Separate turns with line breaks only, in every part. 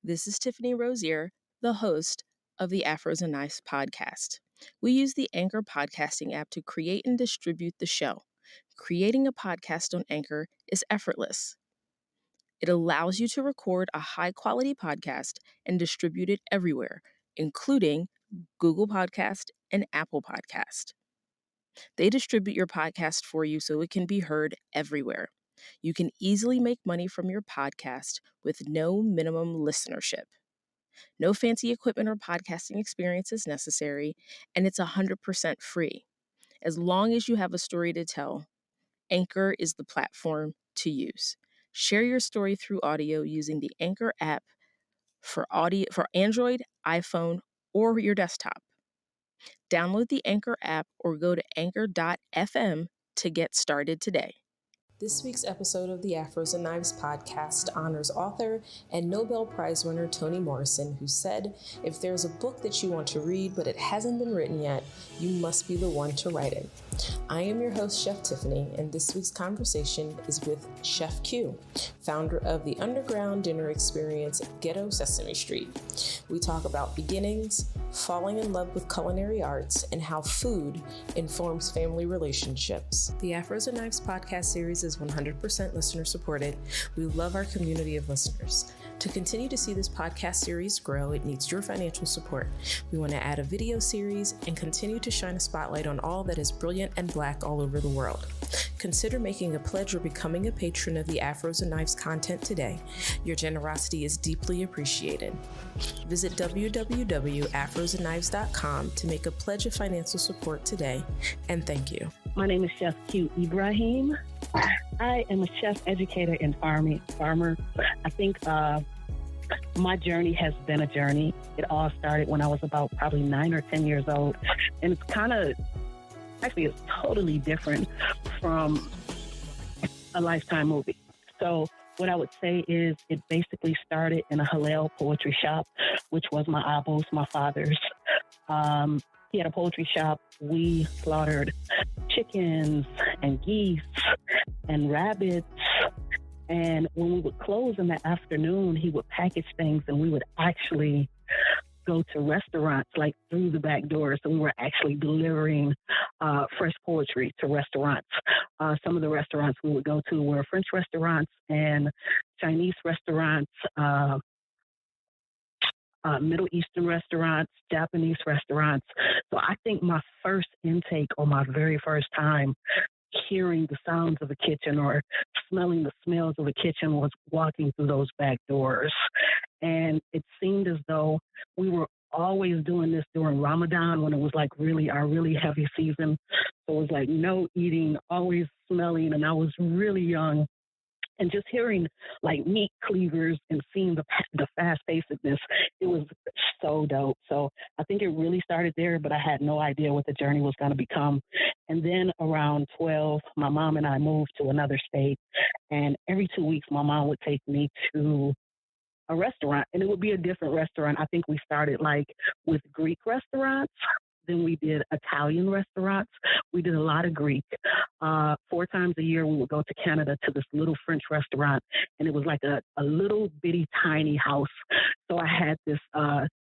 This is Tiffany Rosier, the host of the Afros and Knives podcast. We use the Anchor podcasting app to create and distribute the show. Creating a podcast on Anchor is effortless. It allows you to record a high-quality podcast and distribute it everywhere, including Google Podcast and Apple Podcast. They distribute your podcast for you so it can be heard everywhere. You can easily make money from your podcast with no minimum listenership. No fancy equipment or podcasting experience is necessary, and it's 100% free. As long as you have a story to tell, Anchor is the platform to use. Share your story through audio using the Anchor app for Android, iPhone, or your desktop. Download the Anchor app or go to anchor.fm to get started today. This week's episode of the Afros and Knives podcast honors author and Nobel Prize winner Toni Morrison, who said, "If there's a book that you want to read but it hasn't been written yet, you must be the one to write it." I am your host, Chef Tiffany, and this week's conversation is with Chef Q, founder of the underground dinner experience Ghetto Sesame Street. We talk about beginnings, falling in love with culinary arts, and how food informs family relationships. The Afros and Knives podcast series is 100% listener supported. We love our community of listeners. To continue to see this podcast series grow, it needs your financial support. We want to add a video series and continue to shine a spotlight on all that is brilliant and Black all over the world. Consider making a pledge or becoming a patron of the Afros and Knives content today. Your generosity is deeply appreciated. Visit www.afrosandknives.com to make a pledge of financial support today, and thank you.
My name is Chef Q Ibraheem. I am a chef, educator, and farmer. I think my journey has been a journey. It all started when I was about probably 9 or 10 years old. And it's it's totally different from a Lifetime movie. So what I would say is it basically started in a halal poetry shop, which was my abo's, my father's. He had a poetry shop. We slaughtered chickens and geese and rabbits. And when we would close in the afternoon, he would package things and we would actually go to restaurants like through the back door. So we were actually delivering fresh poetry to restaurants. Some of the restaurants we would go to were French restaurants and Chinese restaurants, Middle Eastern restaurants, Japanese restaurants. So I think my first intake or my very first time hearing the sounds of a kitchen or smelling the smells of a kitchen was walking through those back doors. And it seemed as though we were always doing this during Ramadan when it was like our really heavy season. So it was like no eating, always smelling. And I was really young. And just hearing like meat cleavers and seeing the fast-pacedness, it was so dope. So I think it really started there, but I had no idea what the journey was going to become. And then around 12, my mom and I moved to another state. And every 2 weeks, my mom would take me to a restaurant, and it would be a different restaurant. I think we started like with Greek restaurants. Then we did Italian restaurants. We did a lot of Greek. 4 times a year, we would go to Canada to this little French restaurant, and it was like a little bitty tiny house. So I had this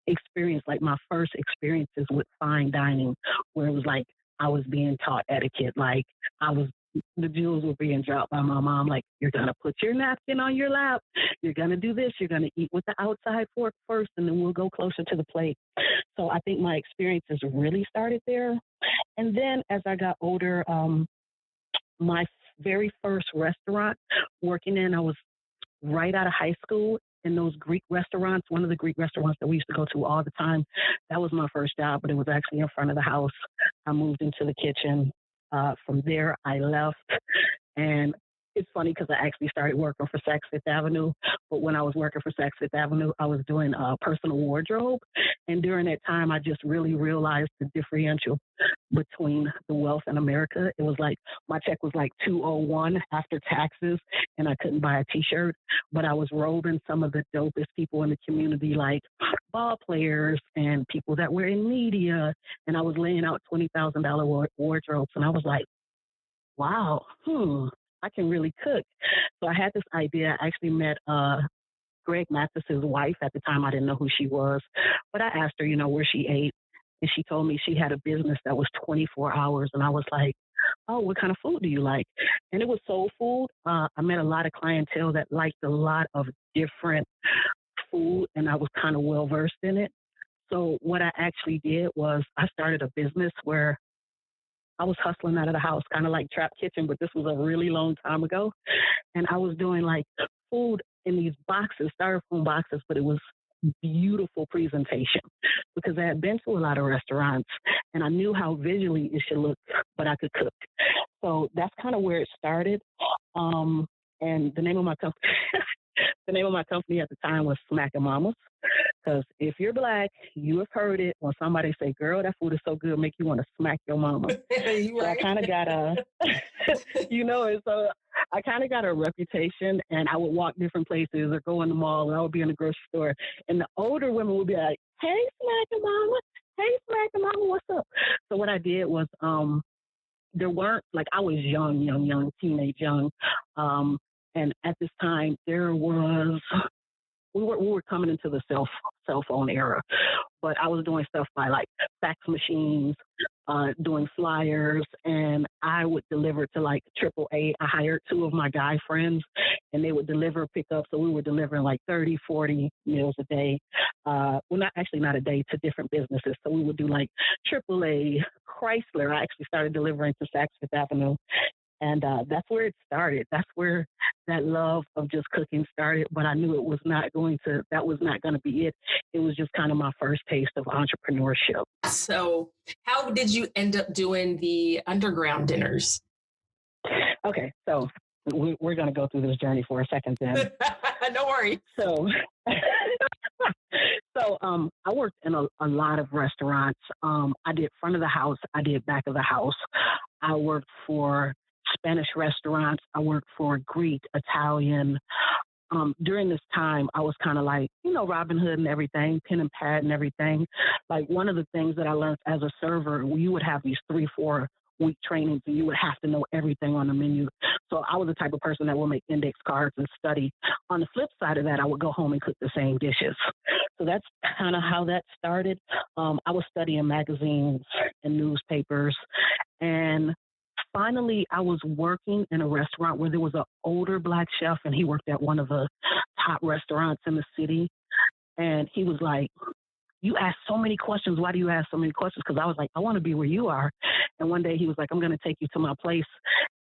experience, like my first experiences with fine dining, where it was like I was being taught etiquette, like the jewels were being dropped by my mom, like, you're going to put your napkin on your lap. You're going to do this. You're going to eat with the outside fork first, and then we'll go closer to the plate. So I think my experiences really started there. And then as I got older, my very first restaurant working in, I was right out of high school in those Greek restaurants, one of the Greek restaurants that we used to go to all the time. That was my first job, but it was actually in front of the house. I moved into the kitchen. From there, I left, and it's funny because I actually started working for Saks Fifth Avenue, but when I was working for Saks Fifth Avenue, I was doing personal wardrobe, and during that time, I just really realized the differential between the wealth in America. It was like my check was like 201 after taxes, and I couldn't buy a T-shirt, but I was robing some of the dopest people in the community, like ball players and people that were in media, and I was laying out $20,000 wardrobes, and I was like, wow, I can really cook. So I had this idea. I actually met Greg Mathis's wife. At the time, I didn't know who she was, but I asked her, where she ate. And she told me she had a business that was 24 hours. And I was like, oh, what kind of food do you like? And it was soul food. I met a lot of clientele that liked a lot of different food, and I was kind of well versed in it. So what I actually did was I started a business where I was hustling out of the house, kind of like Trap Kitchen, but this was a really long time ago. And I was doing like food in these boxes, styrofoam boxes, but it was beautiful presentation because I had been to a lot of restaurants and I knew how visually it should look, but I could cook. So that's kind of where it started. Um, and the name of my company, the name of my company at the time was Smackin' Mamas. Because if you're black, you have heard it when somebody say, "Girl, that food is so good, make you want to smack your mama."
You
So I
right?
kind of got a, and so I kind of got a reputation, and I would walk different places or go in the mall, and I would be in the grocery store, and the older women would be like, "Hey, smacking mama, hey, smacking mama, what's up?" So what I did was, there weren't like I was young, teenage young, um, and at this time there was we were coming into the cell phone era, but I was doing stuff by like fax machines, doing flyers, and I would deliver to like AAA. I hired two of my guy friends, and they would deliver, pick up. So we were delivering like 30, 40 meals a day. Well, not a day, to different businesses. So we would do like AAA, Chrysler. I actually started delivering to Saks Fifth Avenue, and that's where it started. That's where that love of just cooking started. But I knew that was not going to be it. It was just kind of my first taste of entrepreneurship.
So, how did you end up doing the underground dinners?
Okay, so we're going to go through this journey for a second then.
No worry.
So, I worked in a lot of restaurants. I did front of the house, I did back of the house. I worked for Spanish restaurants. I worked for Greek, Italian. During this time, I was kind of like, Robin Hood and everything, pen and pad and everything. Like one of the things that I learned as a server, you would have these 3-4 week trainings and you would have to know everything on the menu. So I was the type of person that would make index cards and study. On the flip side of that, I would go home and cook the same dishes. So that's kind of how that started. I was studying magazines and newspapers, and finally I was working in a restaurant where there was an older black chef, and he worked at one of the top restaurants in the city. And he was like, "You ask so many questions. Why do you ask so many questions?" Because I was like, "I want to be where you are." And one day he was like, "I'm going to take you to my place."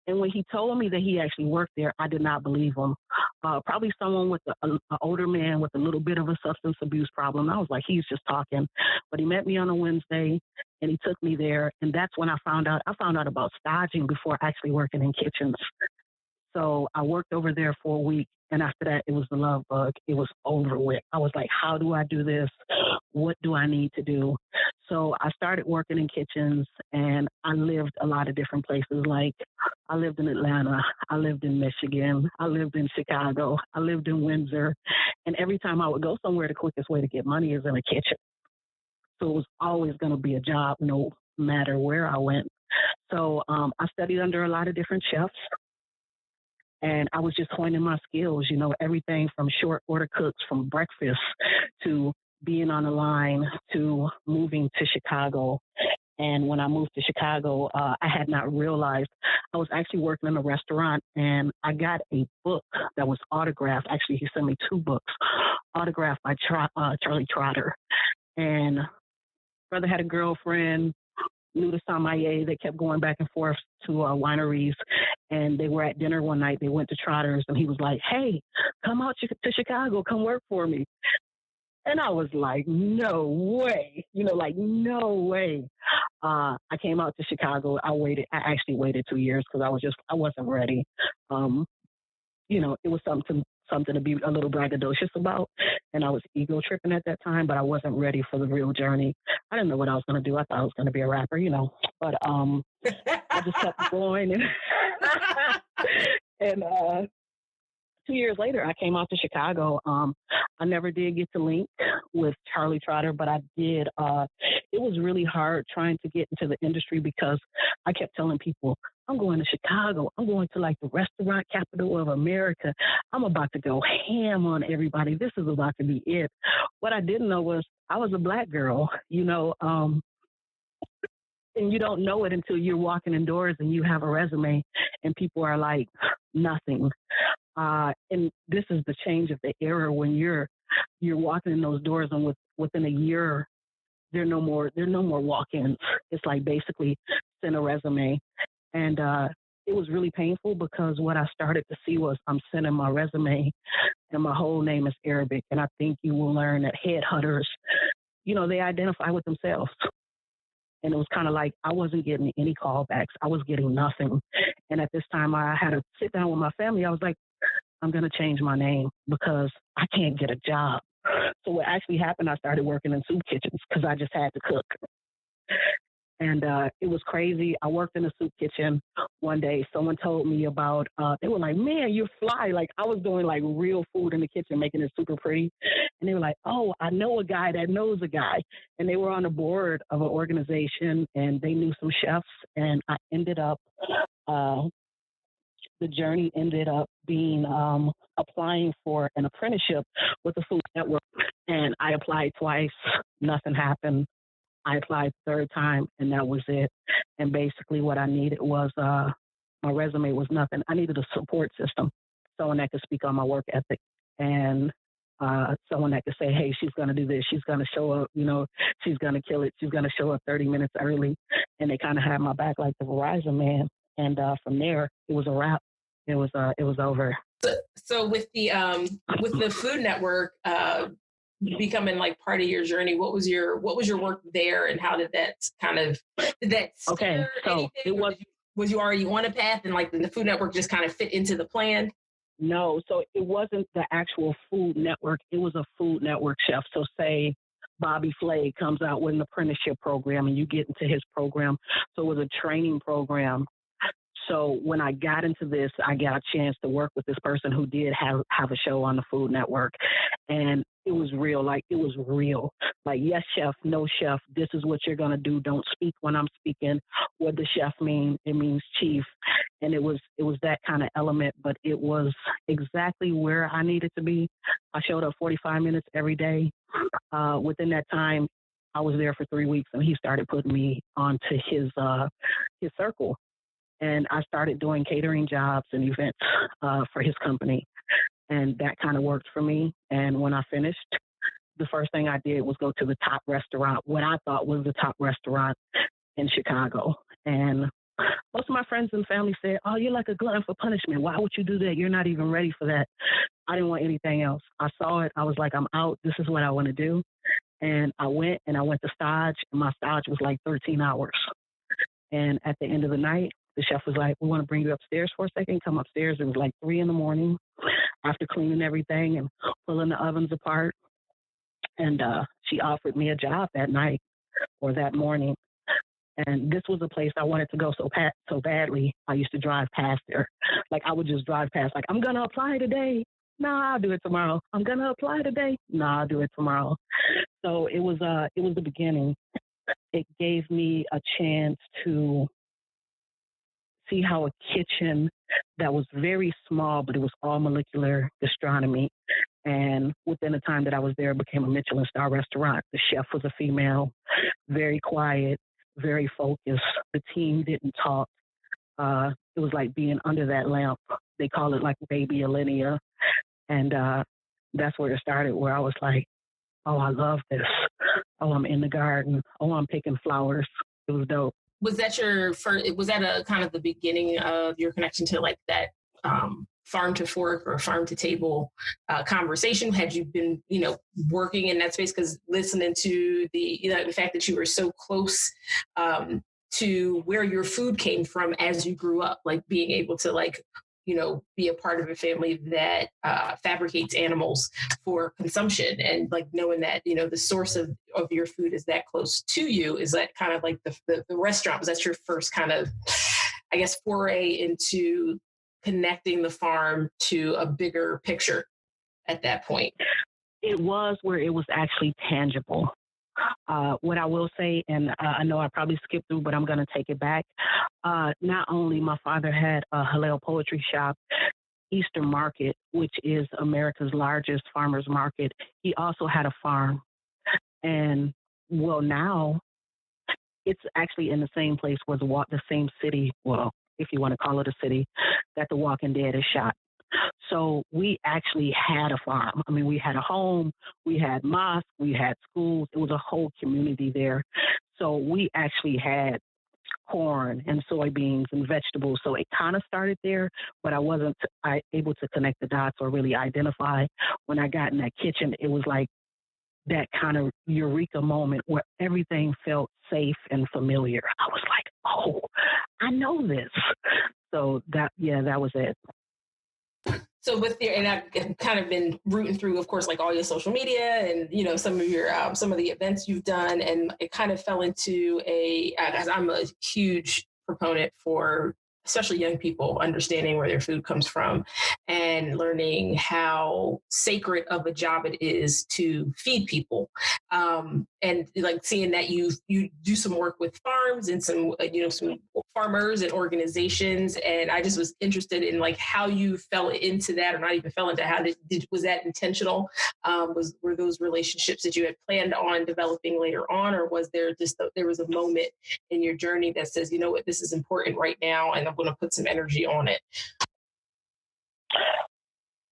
And when he told me that he actually worked there, I did not believe him. Probably someone with an older man with a little bit of a substance abuse problem. I was like, he's just talking. But he met me on a Wednesday and he took me there. And that's when I found out about staging before actually working in kitchens. So I worked over there for a week. And after that, it was the love bug. It was over with. I was like, how do I do this? What do I need to do? So I started working in kitchens, and I lived a lot of different places. Like I lived in Atlanta. I lived in Michigan. I lived in Chicago. I lived in Windsor. And every time I would go somewhere, the quickest way to get money is in a kitchen. So it was always going to be a job no matter where I went. So I studied under a lot of different chefs, and I was just honing my skills, everything from short order cooks, from breakfast to being on the line to moving to Chicago. And when I moved to Chicago, I had not realized I was actually working in a restaurant, and I got a book that was autographed. Actually, he sent me 2 books autographed by Charlie Trotter. And brother had a girlfriend, knew the sommelier. They kept going back and forth to wineries, and they were at dinner one night. They went to Trotter's, and he was like, "Hey, come out to Chicago, come work for me." And I was like, "No way," like no way. I came out to Chicago. I actually waited 2 years because I wasn't ready. it was something to be a little braggadocious about. And I was ego tripping at that time, but I wasn't ready for the real journey. I didn't know what I was going to do. I thought I was going to be a rapper. But I just kept going. And 2 years later, I came out to Chicago. I never did get to link with Charlie Trotter, but I did. It was really hard trying to get into the industry because I kept telling people, I'm going to Chicago. I'm going to like the restaurant capital of America. I'm about to go ham on everybody. This is about to be it. What I didn't know was I was a black girl, and you don't know it until you're walking indoors and you have a resume and people are like, nothing. And this is the change of the era when you're walking in those doors, and within a year there are no more walk-ins. It's like basically send a resume, and it was really painful because what I started to see was I'm sending my resume and my whole name is Arabic, and I think you will learn that headhunters, they identify with themselves. And it was kind of like I wasn't getting any callbacks. I was getting nothing. And at this time, I had to sit down with my family. I was like, I'm going to change my name because I can't get a job. So what actually happened, I started working in soup kitchens because I just had to cook. And it was crazy. I worked in a soup kitchen one day. Someone told me about, they were like, man, you're fly. Like I was doing like real food in the kitchen, making it super pretty. And they were like, oh, I know a guy that knows a guy. And they were on the board of an organization and they knew some chefs. And I ended up, the journey ended up being applying for an apprenticeship with the Food Network. And I applied twice. Nothing happened. I applied the third time, and that was it. And basically what I needed was my resume was nothing. I needed a support system, someone that could speak on my work ethic, and someone that could say, hey, she's going to do this. She's going to show up, she's going to kill it. She's going to show up 30 minutes early. And they kind of had my back like the Verizon man. And from there, it was a wrap. It was over.
So with the Food Network, becoming like part of your journey, what was your work there, and how did that
okay, so it
was you already on a path, and like the Food Network just kind of fit into the plan?
No, so it wasn't the actual Food Network. It was a Food Network chef. So say Bobby Flay comes out with an apprenticeship program and you get into his program. So it was a training program. So when I got into this, I got a chance to work with this person who did have a show on the Food Network. And it was real. Like, it was real. Like, yes, chef, no chef. This is what you're going to do. Don't speak when I'm speaking. What does chef mean? It means chief. And it was that kind of element, but it was exactly where I needed to be. I showed up 45 minutes every day. Within that time, I was there for 3 weeks, and he started putting me onto his circle. And I started doing catering jobs and events for his company. And that kind of worked for me. And when I finished, the first thing I did was go to the top restaurant, what I thought was the top restaurant in Chicago. And most of my friends and family said, oh, you're like a glutton for punishment. Why would you do that? You're not even ready for that. I didn't want anything else. I saw it. I was like, I'm out. This is what I want to do. And I went to stage. And my stage was like 13 hours. And at the end of the night, the chef was like, we want to bring you upstairs for a second. Come upstairs. It was like 3 a.m. after cleaning everything and pulling the ovens apart. And she offered me a job that night or that morning. And this was a place I wanted to go so badly. I used to drive past there. Like, I would just drive past, like, I'm going to apply today. No, I'll do it tomorrow. I'm going to apply today. No, I'll do it tomorrow. So it was the beginning. It gave me a chance to see how a kitchen that was very small, but it was all molecular gastronomy. And within the time that I was there, it became a Michelin star restaurant. The chef was a female, very quiet, very focused. The team didn't talk. It was like being under that lamp. They call it like baby Alinea. And that's where it started, where I was like, oh, I love this. Oh, I'm in the garden. Oh, I'm picking flowers. It was dope.
Was that your first? Was that a kind of the beginning of your connection to like that farm to fork or farm to table conversation? Had you been, working in that space? Because listening to the fact that you were so close to where your food came from as you grew up, like being able to like, be a part of a family that fabricates animals for consumption, and like knowing that the source of your food is that close to you. Is that kind of like the restaurant? Was that your first kind of, I guess, foray into connecting the farm to a bigger picture at that point?
It was where it was actually tangible. What I will say, and I know I probably skipped through, but I'm going to take it back. Not only my father had a Hillel poetry shop, Eastern Market, which is America's largest farmers market, he also had a farm. And well, now it's actually in the same place where the same city, well, if you want to call it a city, that The Walking Dead is shot. So we actually had a farm. I mean, we had a home, we had mosques, we had schools. It was a whole community there. So we actually had corn and soybeans and vegetables. So it kind of started there, but I wasn't able to connect the dots or really identify. When I got in that kitchen, it was like that kind of eureka moment where everything felt safe and familiar. I was like, oh, I know this. So that was it.
So and I've kind of been rooting through, of course, like all your social media and some of your some of the events you've done, and it kind of fell into as I'm a huge proponent for especially young people understanding where their food comes from and learning how sacred of a job it is to feed people, and like seeing that you do some work with farms and some some farmers and organizations, and I just was interested in like how you fell into that, or not even fell into how was that intentional? Were those relationships that you had planned on developing later on, or was there there was a moment in your journey that says, you know what, this is important right now, and I'm going to put some energy on it?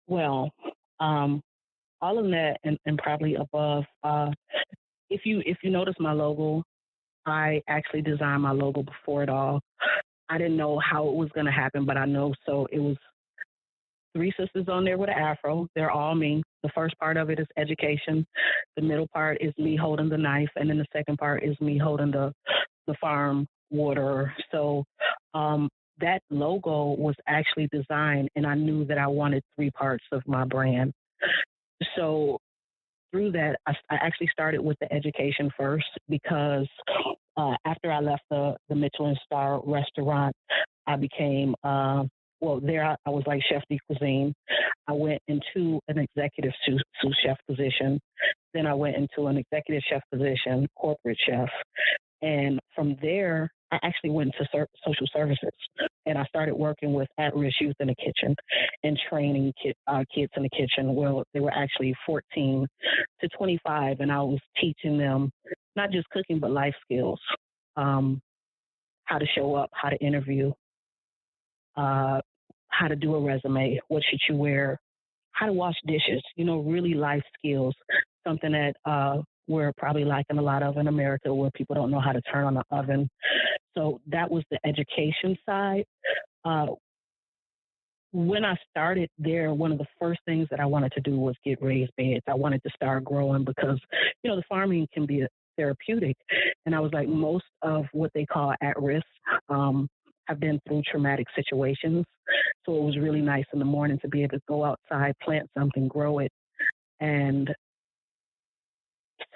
Well, all of that and probably above. If you notice my logo, I actually designed my logo before it all. I didn't know how it was going to happen, but I know. So it was three sisters on there with an afro. They're all me. The first part of it is education. The middle part is me holding the knife, and then the second part is me holding the farm water. So that logo was actually designed, and I knew that I wanted three parts of my brand. So through that, I actually started with the education first, because after I left the Michelin star restaurant, I became, there I was like chef de cuisine. I went into an executive sous chef position. Then I went into an executive chef position, corporate chef. And from there, I actually went into social services, and I started working with at-risk youth in the kitchen and training kids in the kitchen. Well, they were actually 14 to 25, and I was teaching them not just cooking, but life skills, how to show up, how to interview, how to do a resume, what should you wear, how to wash dishes, really life skills, something that we're probably lacking a lot of in America, where people don't know how to turn on the oven. So that was the education side. When I started there, one of the first things that I wanted to do was get raised beds. I wanted to start growing because, the farming can be therapeutic. And I was like, most of what they call at risk have been through traumatic situations. So it was really nice in the morning to be able to go outside, plant something, grow it, and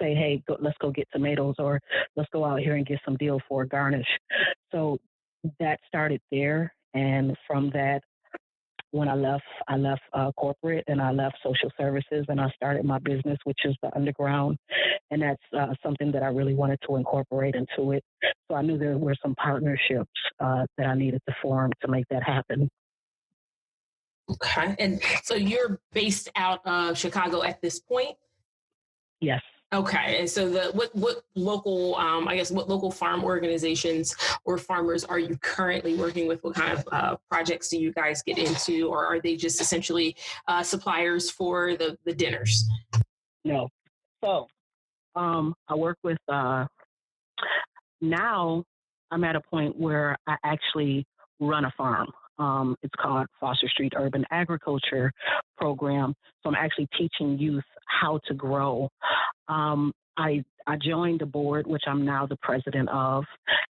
say, hey, let's go get tomatoes, or let's go out here and get some dill for a garnish. So that started there. And from that, when I left corporate, and I left social services, and I started my business, which is the Underground. And that's something that I really wanted to incorporate into it. So I knew there were some partnerships that I needed to form to make that happen.
Okay. And so you're based out of Chicago at this point?
Yes.
Okay. And so what local, what local farm organizations or farmers are you currently working with? What kind of projects do you guys get into, or are they just essentially suppliers for the dinners?
No. So I work with, now I'm at a point where I actually run a farm. It's called Foster Street Urban Agriculture Program. So I'm actually teaching youth how to grow. I joined the board, which I'm now the president of,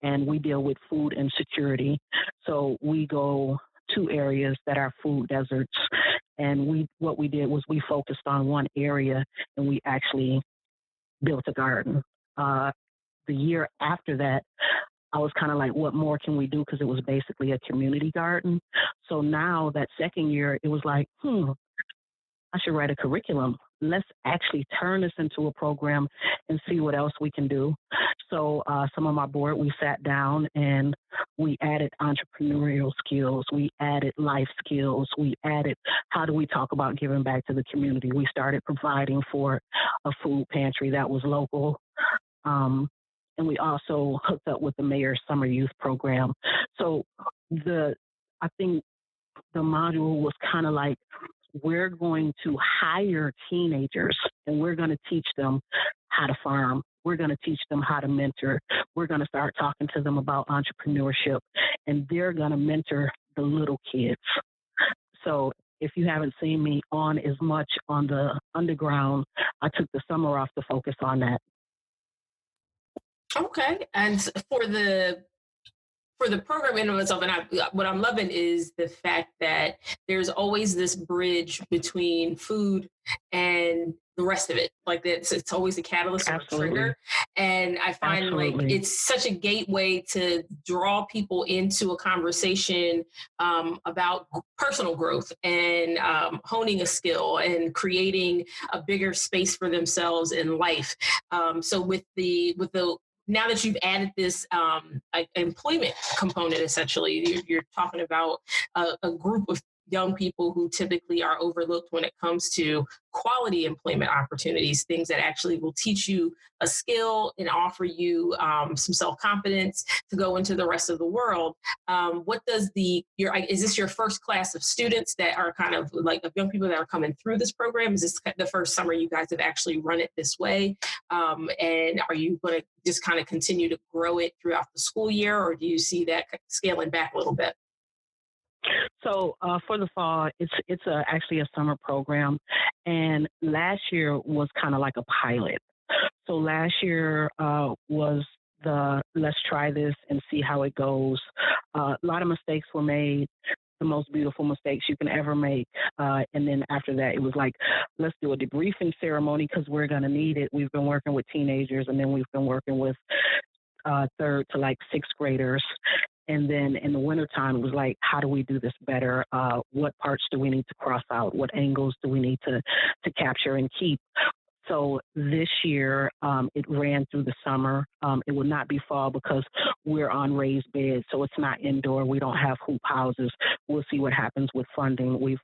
and we deal with food insecurity. So we go two areas that are food deserts, and we what we did was we focused on one area and we actually built a garden. Uh, the year after that, I was kind of like, what more can we do? Because it was basically a community garden. So now that second year, it was like, I should write a curriculum. Let's actually turn this into a program and see what else we can do. So some of my board, we sat down and we added entrepreneurial skills. We added life skills. We added how do we talk about giving back to the community. We started providing for a food pantry that was local. Um, and we also hooked up with the mayor's summer youth program. So the I think the module was kind of like we're going to hire teenagers and we're going to teach them how to farm. We're going to teach them how to mentor. We're going to start talking to them about entrepreneurship, and they're going to mentor the little kids. So if you haven't seen me on as much on the underground, I took the summer off to focus on that.
Okay. And for the program in and of itself, and what I'm loving is the fact that there's always this bridge between food and the rest of it. Like it's always a catalyst or a trigger. And I find like it's such a gateway to draw people into a conversation about personal growth and honing a skill and creating a bigger space for themselves in life. So with the now that you've added this employment component, essentially, you're talking about a group of young people who typically are overlooked when it comes to quality employment opportunities, things that actually will teach you a skill and offer you some self-confidence to go into the rest of the world. What does is this your first class of students that are kind of like of young people that are coming through this program? Is this the first summer you guys have actually run it this way? And are you going to just kind of continue to grow it throughout the school year, or do you see that scaling back a little bit?
So for the fall, it's actually a summer program, and last year was kind of like a pilot. So last year was the let's try this and see how it goes. A lot of mistakes were made, the most beautiful mistakes you can ever make. And then after that, it was like, let's do a debriefing ceremony because we're going to need it. We've been working with teenagers, and then we've been working with third to like sixth graders. And then in the wintertime, it was like, how do we do this better? What parts do we need to cross out? What angles do we need to capture and keep? So this year, it ran through the summer. It will not be fall because we're on raised beds, so it's not indoor. We don't have hoop houses. We'll see what happens with funding. We've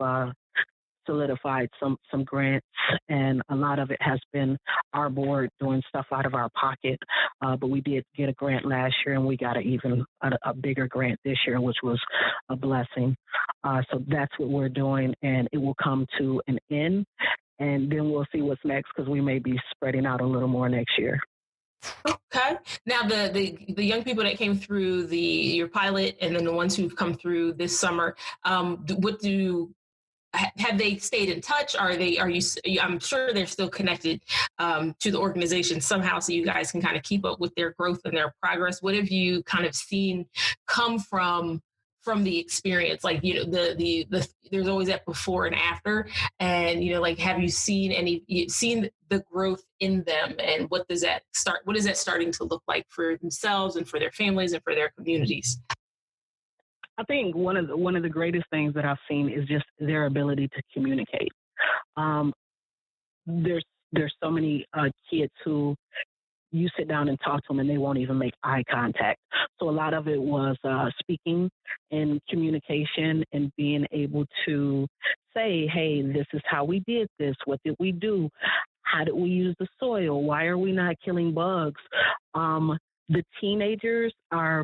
solidified some grants, and a lot of it has been our board doing stuff out of our pocket. But we did get a grant last year, and we got a bigger grant this year, which was a blessing. So that's what we're doing, and it will come to an end. And then we'll see what's next because we may be spreading out a little more next year.
Okay. Now the young people that came through your pilot, and then the ones who've come through this summer, have they stayed in touch? Are you? I'm sure they're still connected to the organization somehow, so you guys can kind of keep up with their growth and their progress. What have you kind of seen come from the experience? Like, the there's always that before and after, and like, have you seen the growth in them, and what is that starting to look like for themselves and for their families and for their communities?
I think one of the greatest things that I've seen is just their ability to communicate. There's so many kids who you sit down and talk to them and they won't even make eye contact. So a lot of it was speaking and communication and being able to say, hey, this is how we did this. What did we do? How did we use the soil? Why are we not killing bugs? The teenagers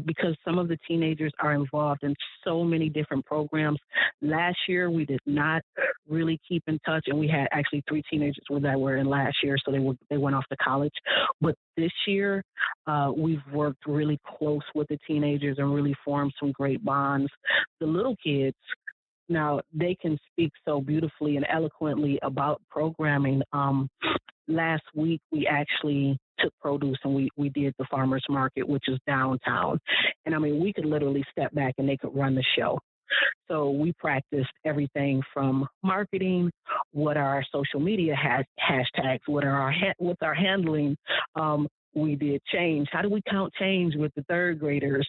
because some of the teenagers are involved in so many different programs. Last year, we did not really keep in touch, and we had actually 3 teenagers that were in last year, so they went off to college. But this year, we've worked really close with the teenagers and really formed some great bonds. The little kids, now they can speak so beautifully and eloquently about programming. Last week, we actually took produce and we did the farmers market, which is downtown. And I mean, we could literally step back and they could run the show. So we practiced everything from marketing, what are our social media hashtags, what's our handling. We did change. How do we count change with the third graders?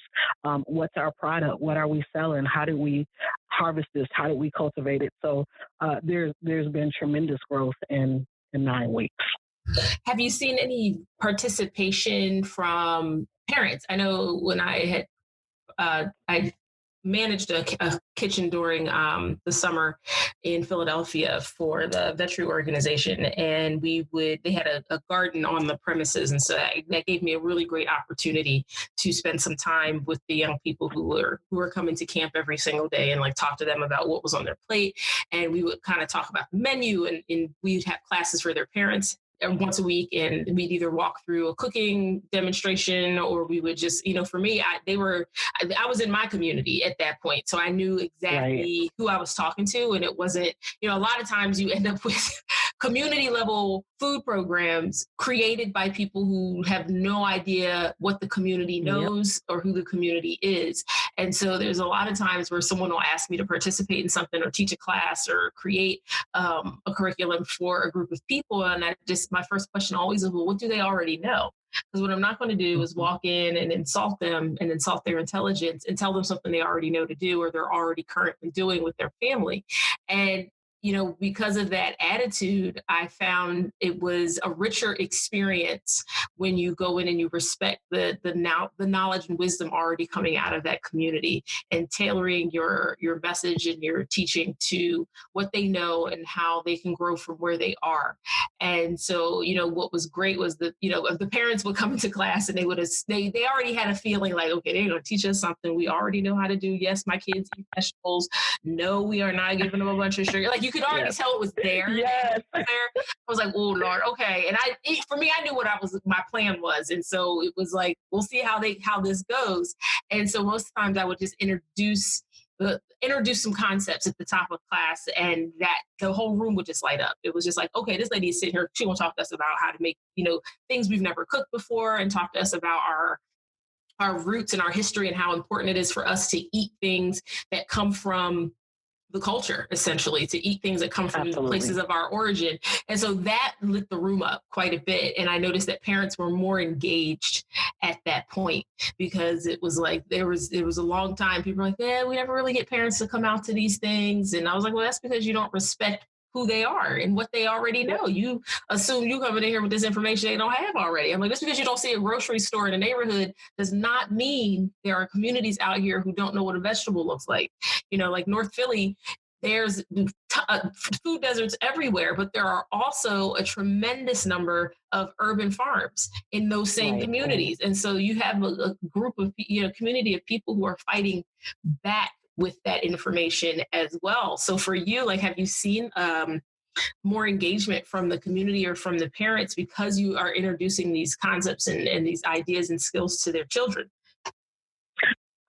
What's our product? What are we selling? How do we harvest this? How do we cultivate it? So there's been tremendous growth in 9 weeks.
Have you seen any participation from parents? I know when I managed a kitchen during the summer in Philadelphia for the veterinary organization, and they had a garden on the premises, and so that gave me a really great opportunity to spend some time with the young people who were coming to camp every single day, and like talk to them about what was on their plate, and we would kind of talk about the menu, and we'd have classes for their parents once a week, and we'd either walk through a cooking demonstration, or we would just, for me, I was in my community at that point, so I knew exactly
Right.
who I was talking to, and it wasn't, a lot of times you end up with community level food programs created by people who have no idea what the community
Yep.
knows or who the community is. And so there's a lot of times where someone will ask me to participate in something or teach a class or create a curriculum for a group of people. And my first question always is, well, what do they already know? Because what I'm not going to do is
Mm-hmm.
walk in and insult them and insult their intelligence and tell them something they already know to do or they're already currently doing with their family. And because of that attitude, I found it was a richer experience when you go in and you respect the knowledge and wisdom already coming out of that community and tailoring your message and your teaching to what they know and how they can grow from where they are. And so, what was great was that, the parents would come into class and they already had a feeling like, okay, they're going to teach us something we already know how to do. Yes, my kids eat vegetables. No, we are not giving them a bunch of sugar. Like you could already
Yes.
tell it was there.
Yes.
I was like, oh Lord, okay. And for me, I knew what my plan was. And so it was like, we'll see how this goes. And so most times I would just introduce some concepts at the top of class, and that the whole room would just light up. It was just like, okay, this lady is sitting here. She will talk to us about how to make, things we've never cooked before, and talk to us about our roots and our history and how important it is for us to eat things that come from the culture, essentially, to eat things that come from places
Absolutely.
of our origin. And so that lit the room up quite a bit. And I noticed that parents were more engaged at that point, because it was like there was a long time people were like, yeah, we never really get parents to come out to these things. And I was like, well, that's because you don't respect who they are and what they already
Yep.
know. You assume you coming in here with this information they don't have already. I'm like, just because you don't see a grocery store in a neighborhood does not mean there are communities out here who don't know what a vegetable looks like. Like North Philly, there's food deserts everywhere, but there are also a tremendous number of urban farms in those same
Right.
communities. And so you have a group of, community of people who are fighting back with that information as well. So for you, like, have you seen more engagement from the community or from the parents because you are introducing these concepts and these ideas and skills to their children?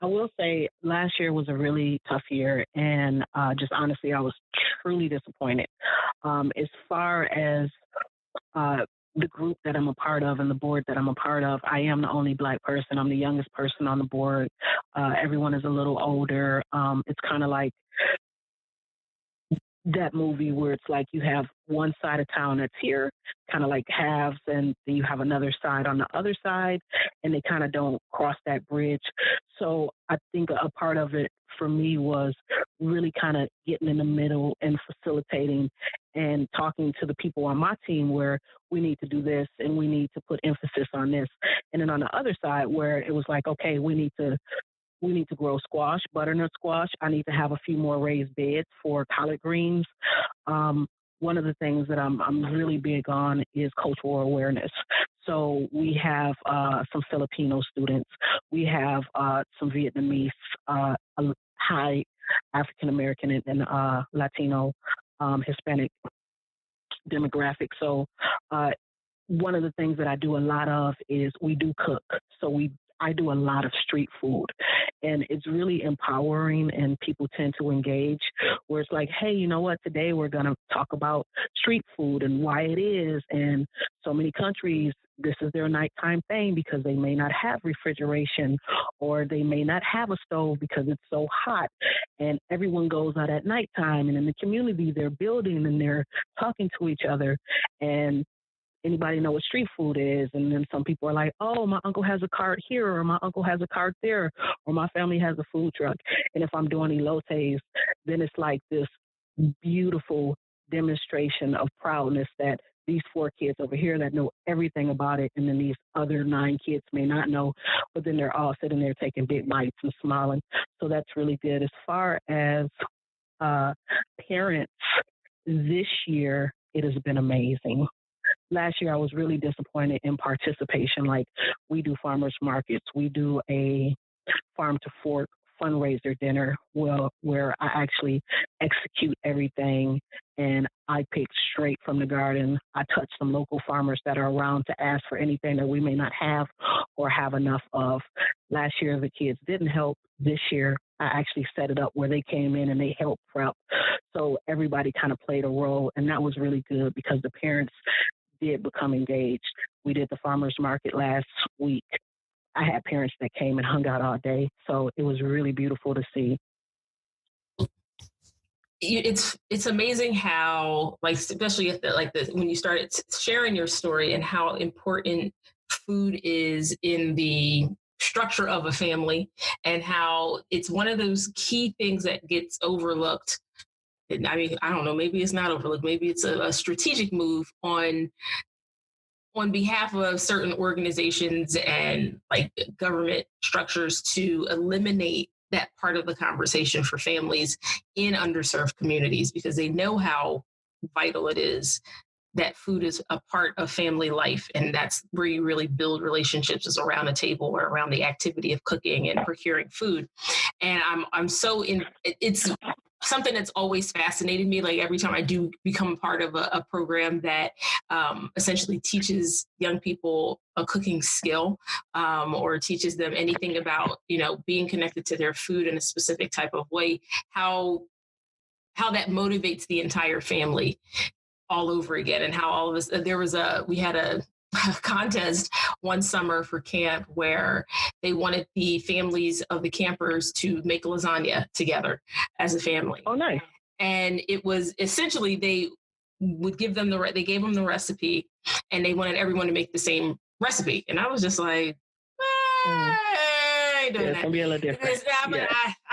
I will say last year was a really tough year, and just honestly, I was truly disappointed. As far as the group that I'm a part of and the board that I'm a part of, I am the only Black person. I'm the youngest person on the board. Everyone is a little older. It's kind of like that movie where it's like you have one side of town that's here, kind of like halves, and then you have another side on the other side, and they kind of don't cross that bridge. So I think a part of it for me was really kind of getting in the middle and facilitating and talking to the people on my team where we need to do this and we need to put emphasis on this. And then on the other side where it was like, okay, we need to grow squash, butternut squash. I need to have a few more raised beds for collard greens. One of the things that I'm really big on is cultural awareness. So we have some Filipino students. We have some Vietnamese, high African American and Latino, Hispanic demographic. So one of the things that I do a lot of is we do cook. So I do a lot of street food. And it's really empowering, and people tend to engage, where it's like, hey, you know what, today we're going to talk about street food and why it is. And so many countries, this is their nighttime thing because they may not have refrigeration, or they may not have a stove because it's so hot. And everyone goes out at nighttime, and in the community they're building and they're talking to each other. And anybody know what street food is? And then some people are like, oh, my uncle has a cart here, or my uncle has a cart there, or my family has a food truck. And if I'm doing elotes, then it's like this beautiful demonstration of proudness that these 4 kids over here that know everything about it, and then these other 9 kids may not know, but then they're all sitting there taking big bites and smiling. So that's really good. As far as uh, parents, this year it has been amazing. Last year I was really disappointed in participation. Like, we do farmers markets, we do a farm to fork fundraiser dinner, well, where I actually execute everything, and I pick straight from the garden. I touch some local farmers that are around to ask for anything that we may not have or have enough of. Last year the kids didn't help. This year I actually set it up where they came in and they helped prep. So everybody kind of played a role, and that was really good because the parents did become engaged. We did the farmers market last week. I had parents that came and hung out all day, so it was really beautiful to see.
It's amazing how, like, especially at when you started sharing your story and how important food is in the structure of a family, and how it's one of those key things that gets overlooked. I mean, I don't know, maybe it's not overlooked, maybe it's a strategic move on behalf of certain organizations and like government structures to eliminate that part of the conversation for families in underserved communities, because they know how vital it is that food is a part of family life. And that's where you really build relationships, is around a table or around the activity of cooking and procuring food. And I'm so in, it's something that's always fascinated me. Like, every time I do become a part of a program that essentially teaches young people a cooking skill, or teaches them anything about, being connected to their food in a specific type of way, how that motivates the entire family all over again. And how all of us, we had a contest one summer for camp where they wanted the families of the campers to make lasagna together as a family.
Oh, nice.
And it was essentially, they gave them the recipe, and they wanted everyone to make the same recipe. And I was just like, I ain't doing that.
It's be a little different.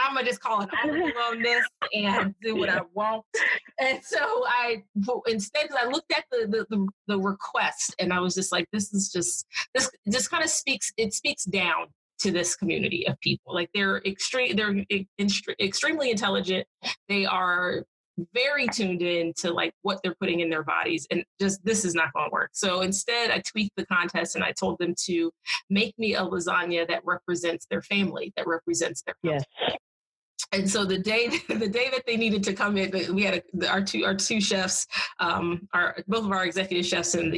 I'm gonna just call it audible on this and do what I want. And so instead, I looked at the request, and I was just like, this kind of speaks down to this community of people. Like, they're extremely intelligent. They are very tuned in to like what they're putting in their bodies, and just, this is not going to work. So instead, I tweaked the contest, and I told them to make me a lasagna that represents their family, that represents their
yes.
And so the day that they needed to come in, we had our two chefs, both of our executive chefs, and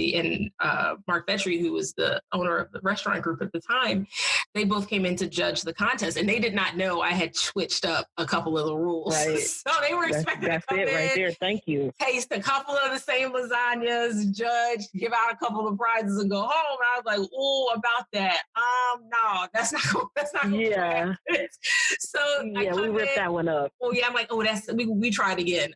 Mark Vetri, who was the owner of the restaurant group at the time. They both came in to judge the contest, and they did not know I had switched up a couple of the rules.
Right.
So they were expecting to come in,
right there. Thank you.
Taste a couple of the same lasagnas, judge, give out a couple of prizes, and go home. And I was like, "Oh, about that? No, that's not.
Yeah.
So
yeah, we ripped that one up.
Oh yeah, I'm like, oh, we tried again.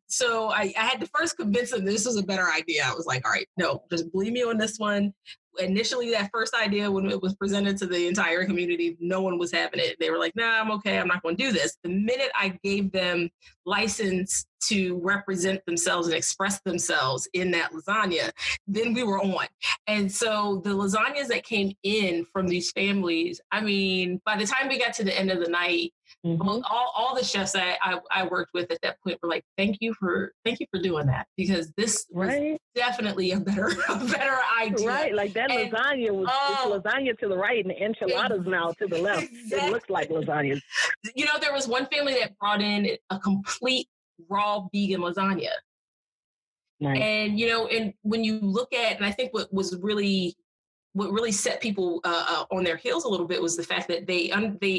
So I had to first convince them this was a better idea. I was like, all right, no, just believe me on this one. Initially, that first idea, when it was presented to the entire community, no one was having it. They were like, nah, I'm okay. I'm not going to do this. The minute I gave them license to represent themselves and express themselves in that lasagna, then we were on. And so the lasagnas that came in from these families, I mean, by the time we got to the end of the night, all the chefs I worked with at that point were like, thank you for doing that, because this was definitely a better idea.
Right, like that lasagna was lasagna to the right and enchiladas now to the left. Exactly. It looks like lasagna.
There was one family that brought in a complete raw vegan lasagna. Nice. And and when you look at, and I think what was really what really set people on their heels a little bit was the fact that they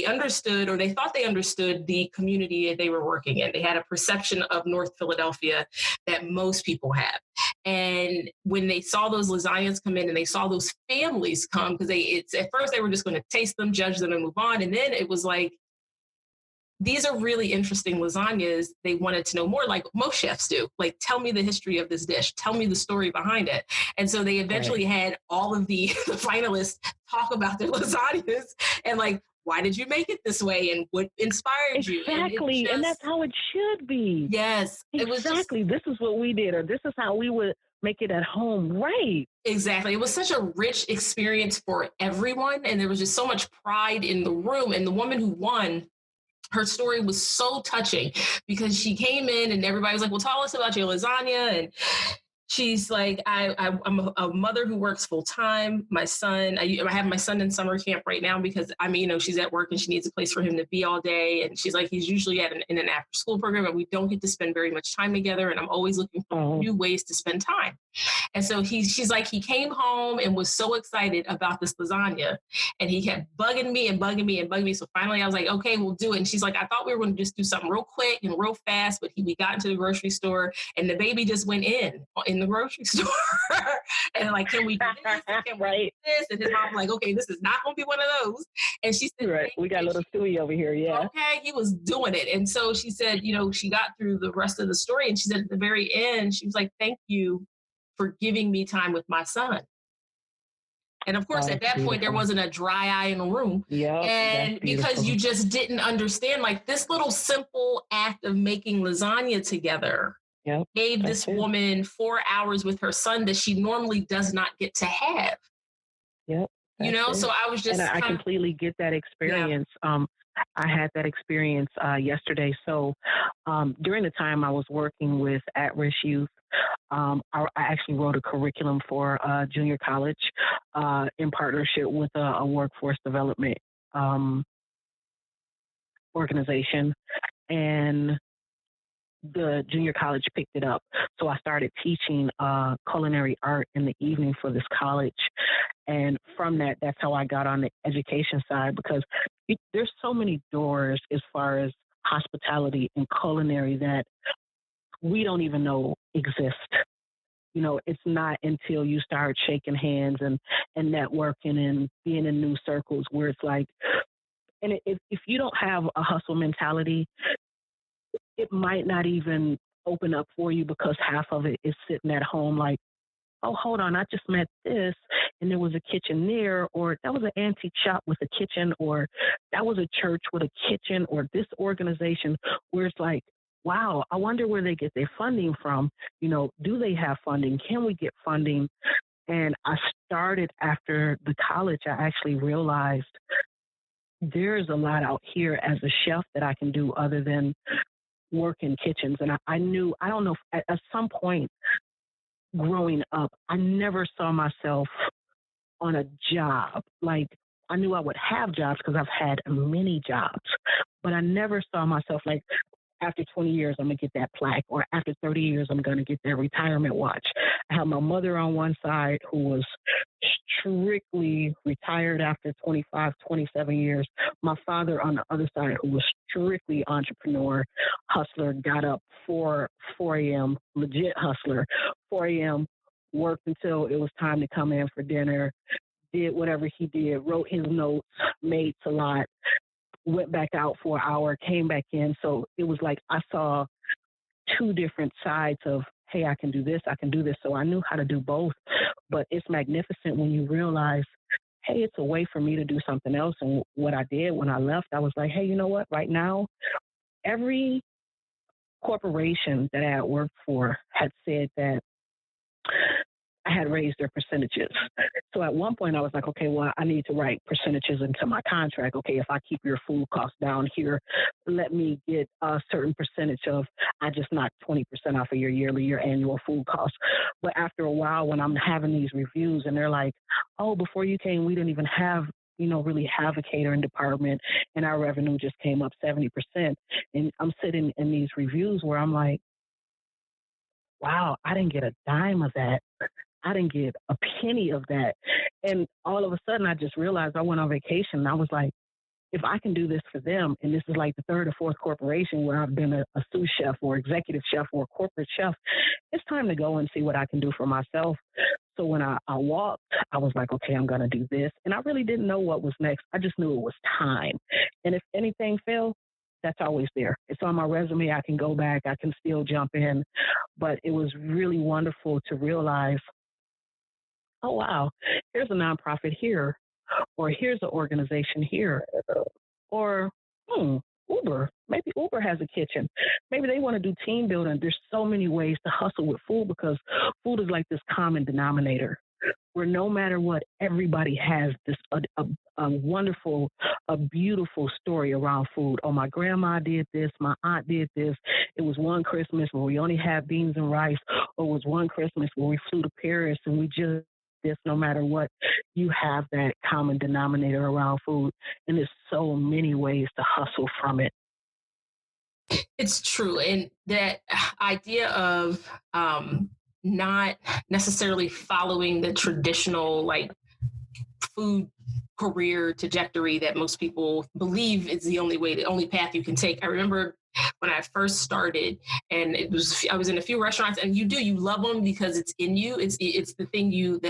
understood, or they thought they understood, the community that they were working in. They had a perception of North Philadelphia that most people have. And when they saw those lasagnas come in and they saw those families come, because it's at first they were just going to taste them, judge them, and move on. And then it was like, these are really interesting lasagnas. They wanted to know more, like most chefs do. Like, tell me the history of this dish. Tell me the story behind it. And so they eventually had all of the finalists talk about their lasagnas and like, why did you make it this way? And what inspired you?
Exactly. And that's how it should be.
Yes. It was just,
Exactly. This is what we did, or this is how we would make it at home. Right.
exactly. It was such a rich experience for everyone. And there was just so much pride in the room. And the woman who won, her story was so touching because she came in and everybody was like, well, tell us about your lasagna. And she's like, I'm a mother who works full time. My son, I have my son in summer camp right now because she's at work and she needs a place for him to be all day. And she's like, he's usually in an after school program, and we don't get to spend very much time together. And I'm always looking for new ways to spend time. And so she's like, he came home and was so excited about this lasagna, and he kept bugging me and bugging me and bugging me. So finally I was like, okay, we'll do it. And she's like, I thought we were going to just do something real quick and real fast, but we got into the grocery store and the baby just went in the grocery store. And like, can we do this? Can we do this? And his mom was like, okay, this is not going to be one of those. And she said,
right, we got a little stewie over here. Yeah.
Okay, he was doing it. And so she said, she got through the rest of the story, and she said at the very end, she was like, thank you for giving me time with my son. And of course, at that point, there wasn't a dry eye in the room.
Yeah.
And because you just didn't understand, like, this little simple act of making lasagna together gave this woman 4 hours with her son that she normally does not get to have.
Yep.
So I was just.
And I completely get that experience. Yeah. I had that experience yesterday. So during the time I was working with at-risk youth, I actually wrote a curriculum for junior college in partnership with a workforce development organization. And the junior college picked it up. So I started teaching culinary art in the evening for this college. And from that's how I got on the education side, because there's so many doors as far as hospitality and culinary that we don't even know exist. It's not until you start shaking hands and networking and being in new circles where it's like, and if you don't have a hustle mentality, it might not even open up for you, because half of it is sitting at home like, oh, hold on, I just met this, and there was a kitchen there, or that was an antique shop with a kitchen, or that was a church with a kitchen, or this organization, where it's like, wow, I wonder where they get their funding from. Do they have funding? Can we get funding? And I started after the college, I actually realized there's a lot out here as a chef that I can do other than work in kitchens. And I knew, I don't know, at some point growing up, I never saw myself on a job. Like, I knew I would have jobs because I've had many jobs, but I never saw myself like, after 20 years, I'm going to get that plaque, or after 30 years, I'm going to get that retirement watch. I have my mother on one side, who was strictly retired after 25, 27 years. My father on the other side, who was strictly entrepreneur, hustler, got up 4 a.m., legit hustler, 4 a.m., worked until it was time to come in for dinner, did whatever he did, wrote his notes, made a lot, went back out for an hour, came back in. So it was like I saw two different sides of, hey, I can do this, I can do this. So I knew how to do both. But it's magnificent when you realize, hey, it's a way for me to do something else. And what I did when I left, I was like, hey, you know what? Right now, every corporation that I had worked for had said that I had raised their percentages. So at one point I was like, okay, well, I need to write percentages into my contract. Okay, if I keep your food costs down here, let me get a certain percentage of, I just knocked 20% off of your annual food costs. But after a while, when I'm having these reviews and they're like, oh, before you came, we didn't even have, really have a catering department, and our revenue just came up 70%. And I'm sitting in these reviews where I'm like, wow, I didn't get a dime of that. I didn't get a penny of that. And all of a sudden, I just realized I went on vacation and I was like, if I can do this for them, and this is like the third or fourth corporation where I've been a sous chef or executive chef or corporate chef, it's time to go and see what I can do for myself. So when I walked, I was like, okay, I'm going to do this. And I really didn't know what was next. I just knew it was time. And if anything failed, that's always there. It's on my resume. I can go back. I can still jump in. But it was really wonderful to realize, oh, wow, here's a nonprofit here, or here's an organization here, or Uber. Maybe Uber has a kitchen. Maybe they want to do team building. There's so many ways to hustle with food because food is like this common denominator where no matter what, everybody has this a wonderful, a beautiful story around food. Oh, my grandma did this. My aunt did this. It was one Christmas where we only had beans and rice, or it was one Christmas where we flew to Paris and we just this. No matter what, you have that common denominator around food, and there's so many ways to hustle from it.
It's true. And that idea of not necessarily following the traditional like food career trajectory that most people believe is the only way, the only path you can take. I remember when I first started, and I was in a few restaurants, and you love them because it's in you. It's the thing you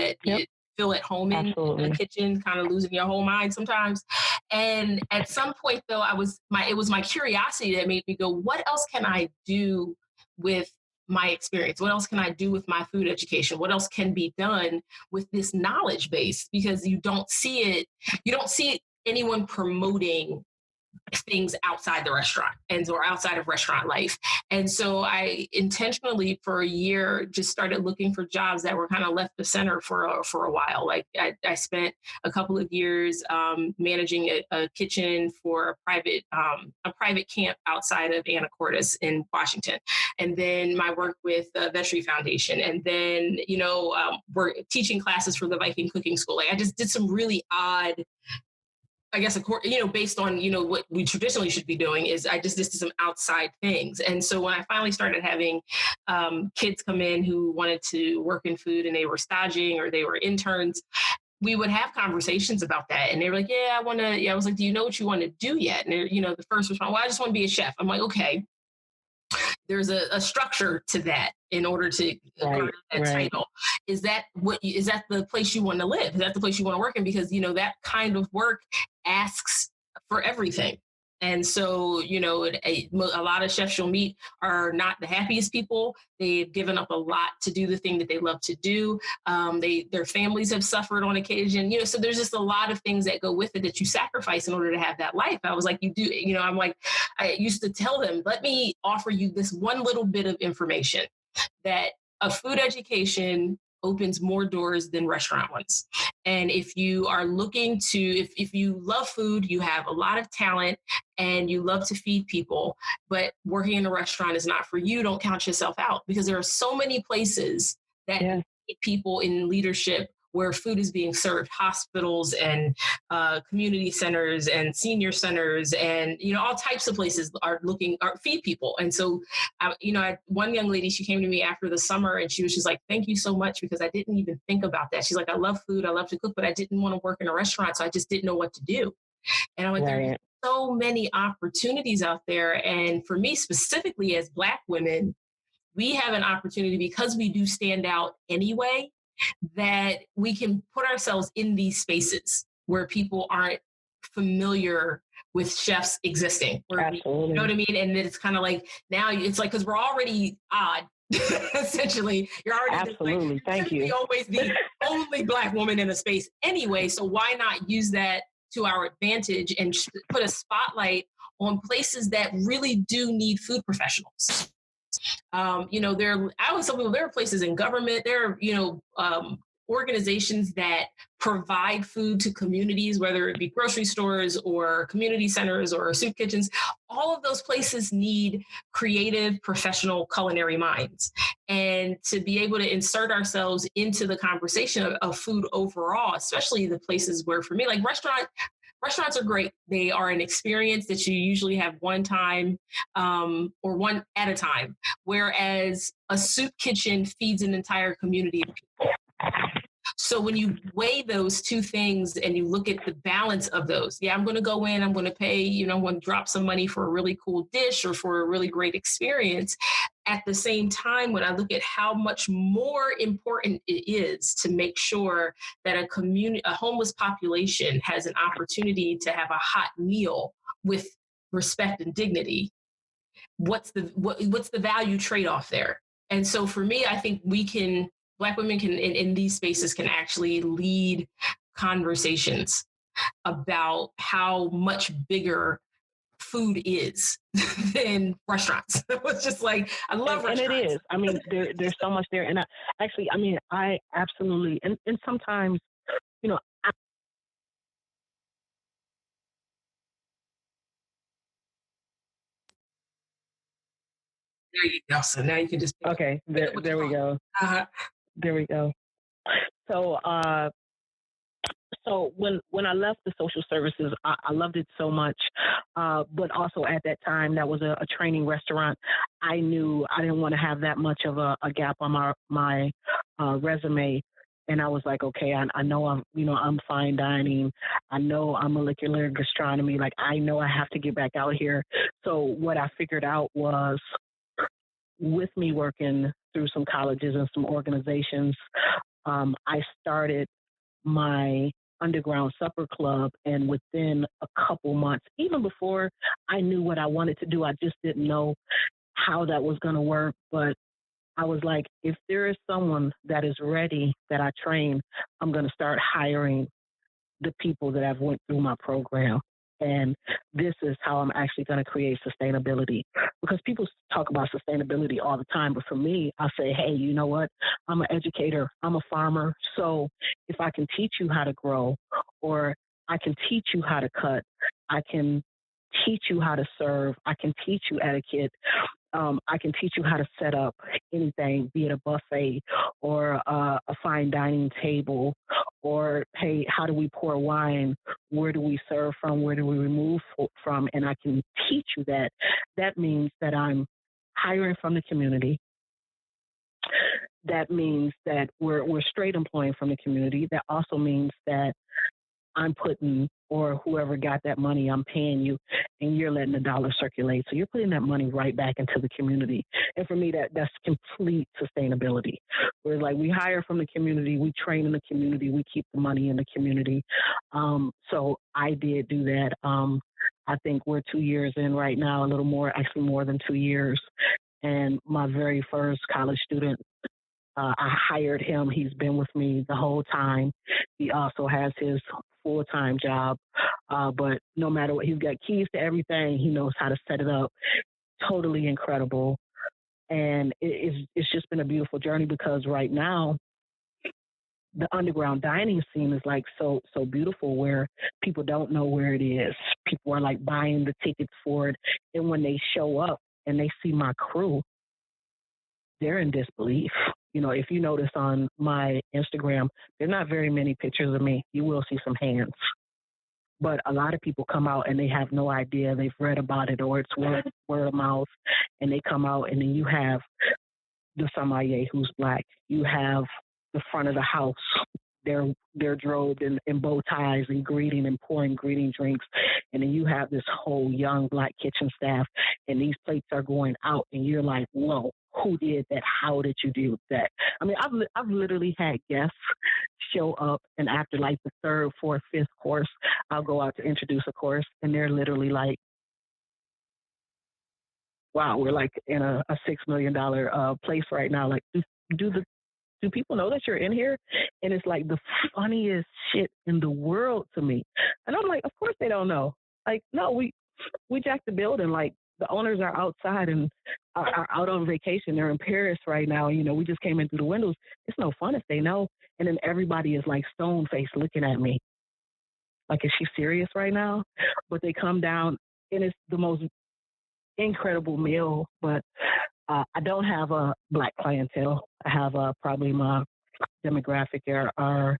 feel at home in the kitchen, kind of losing your whole mind sometimes. And at some point, though, it was my curiosity that made me go, what else can I do with my experience? What else can I do with my food education? What else can be done with this knowledge base? Because you don't see anyone promoting things outside the restaurant or outside of restaurant life. And so I intentionally for a year just started looking for jobs that were kind of left of center for a while. Like I spent a couple of years managing a kitchen for a private camp outside of Anacortes in Washington. And then my work with the Vetri Foundation. And then, we're teaching classes for the Viking Cooking School. Like I just did some really odd, I guess, based on, what we traditionally should be doing is I just did some outside things. And so when I finally started having kids come in who wanted to work in food and they were staging or they were interns, we would have conversations about that. And they were like, I was like, do you know what you want to do yet? And the first response, well, I just want to be a chef. I'm like, okay, there's a structure to that in order to garner that title. Is that the place you want to live? Is that the place you want to work in? Because, that kind of work asks for everything. And so, a lot of chefs you'll meet are not the happiest people. They've given up a lot to do the thing that they love to do. Their families have suffered on occasion, so there's just a lot of things that go with it that you sacrifice in order to have that life. I was like, you do, I'm like, I used to tell them, let me offer you this one little bit of information that a food education opens more doors than restaurant ones. And if you are looking to, if you love food, you have a lot of talent and you love to feed people, but working in a restaurant is not for you, don't count yourself out, because there are so many places that need people in leadership where food is being served, hospitals and community centers and senior centers and, all types of places are feed people. And so, one young lady, she came to me after the summer and she was just like, thank you so much, because I didn't even think about that. She's like, I love food, I love to cook, but I didn't want to work in a restaurant. So I just didn't know what to do. And I'm like, there's so many opportunities out there. And for me, specifically as Black women, we have an opportunity because we do stand out anyway, that we can put ourselves in these spaces where people aren't familiar with chefs existing.
Absolutely.
You know what I mean? And it's kind of like, now it's like, because we're already odd, essentially. You're already
absolutely. Thank you.
Always the only Black woman in a space anyway. So why not use that to our advantage and put a spotlight on places that really do need food professionals? I always tell people there are places in government, there are, organizations that provide food to communities, whether it be grocery stores or community centers or soup kitchens. All of those places need creative, professional culinary minds. And to be able to insert ourselves into the conversation of food overall, especially the places where, for me, like restaurants are great. They are an experience that you usually have one time or one at a time, whereas a soup kitchen feeds an entire community of people. So when you weigh those two things and you look at the balance of those, yeah, I'm going to go in, I'm going to pay, I'm going to drop some money for a really cool dish or for a really great experience. At the same time, when I look at how much more important it is to make sure that a homeless population has an opportunity to have a hot meal with respect and dignity, what's the value trade-off there? And so for me, I think Black women can in these spaces can actually lead conversations about how much bigger food is than restaurants. It's just like, I love
And it
restaurants.
is. I mean, there's so much there. And I absolutely, and sometimes, you know,
There you go. So now you can just
okay,
pick up what you
there we
want.
go.
Uh-huh.
There we go. So, so when I left the social services, I loved it so much. But also at that time, that was a training restaurant. I knew I didn't want to have that much of a gap on my resume. And I was like, okay, I know I'm fine dining. I know I'm molecular gastronomy. Like, I know I have to get back out here. So what I figured out was, with me working through some colleges and some organizations, I started my underground supper club, and within a couple months, even before I knew what I wanted to do, I just didn't know how that was going to work. But I was like, if there is someone that is ready that I train, I'm going to start hiring the people that have went through my program. And this is how I'm actually going to create sustainability, because people talk about sustainability all the time. But for me, I say, hey, you know what? I'm an educator. I'm a farmer. So if I can teach you how to grow, or I can teach you how to cut, I can teach you how to serve, I can teach you etiquette, I can teach you how to set up anything, be it a buffet or a fine dining table, or hey, how do we pour wine? Where do we serve from? Where do we remove from? And I can teach you that. That means that I'm hiring from the community. That means that we're straight employing from the community. That also means that I'm putting, or whoever got that money, I'm paying you, and you're letting the dollar circulate. So you're putting that money right back into the community. And for me, that's complete sustainability. Where like, we hire from the community, we train in the community, we keep the money in the community. So I did do that. I think we're 2 years in right now, a little more, actually more than 2 years. And my very first college student, I hired him. He's been with me the whole time. He also has his full-time job. But no matter what, he's got keys to everything. He knows how to set it up. Totally incredible. And it's just been a beautiful journey, because right now the underground dining scene is like so beautiful, where people don't know where it is. People are like buying the tickets for it. And when they show up and they see my crew, they're in disbelief. If you notice on my Instagram, there's not very many pictures of me. You will see some hands. But a lot of people come out and they have no idea. They've read about it, or it's word of mouth, and they come out, and then you have the sommelier who's Black. You have the front of the house. They're drobed in bow ties and greeting and pouring greeting drinks. And then you have this whole young Black kitchen staff, and these plates are going out, and you're like, whoa, who did that? How did you do that? I mean, I've literally had guests show up, and after like the third, fourth, fifth course, I'll go out to introduce a course, and they're literally like, wow, we're like in a $6 million place right now. Like, do the do people know that you're in here? And it's like the funniest shit in the world to me. And I'm like, of course they don't know. Like, no, we jacked the building. Like, the owners are outside and are out on vacation. They're in Paris right now. We just came in through the windows. It's no fun if they know. And then everybody is like stone faced looking at me. Like, is she serious right now? But they come down, and it's the most incredible meal. But I don't have a Black clientele. I have probably my demographic are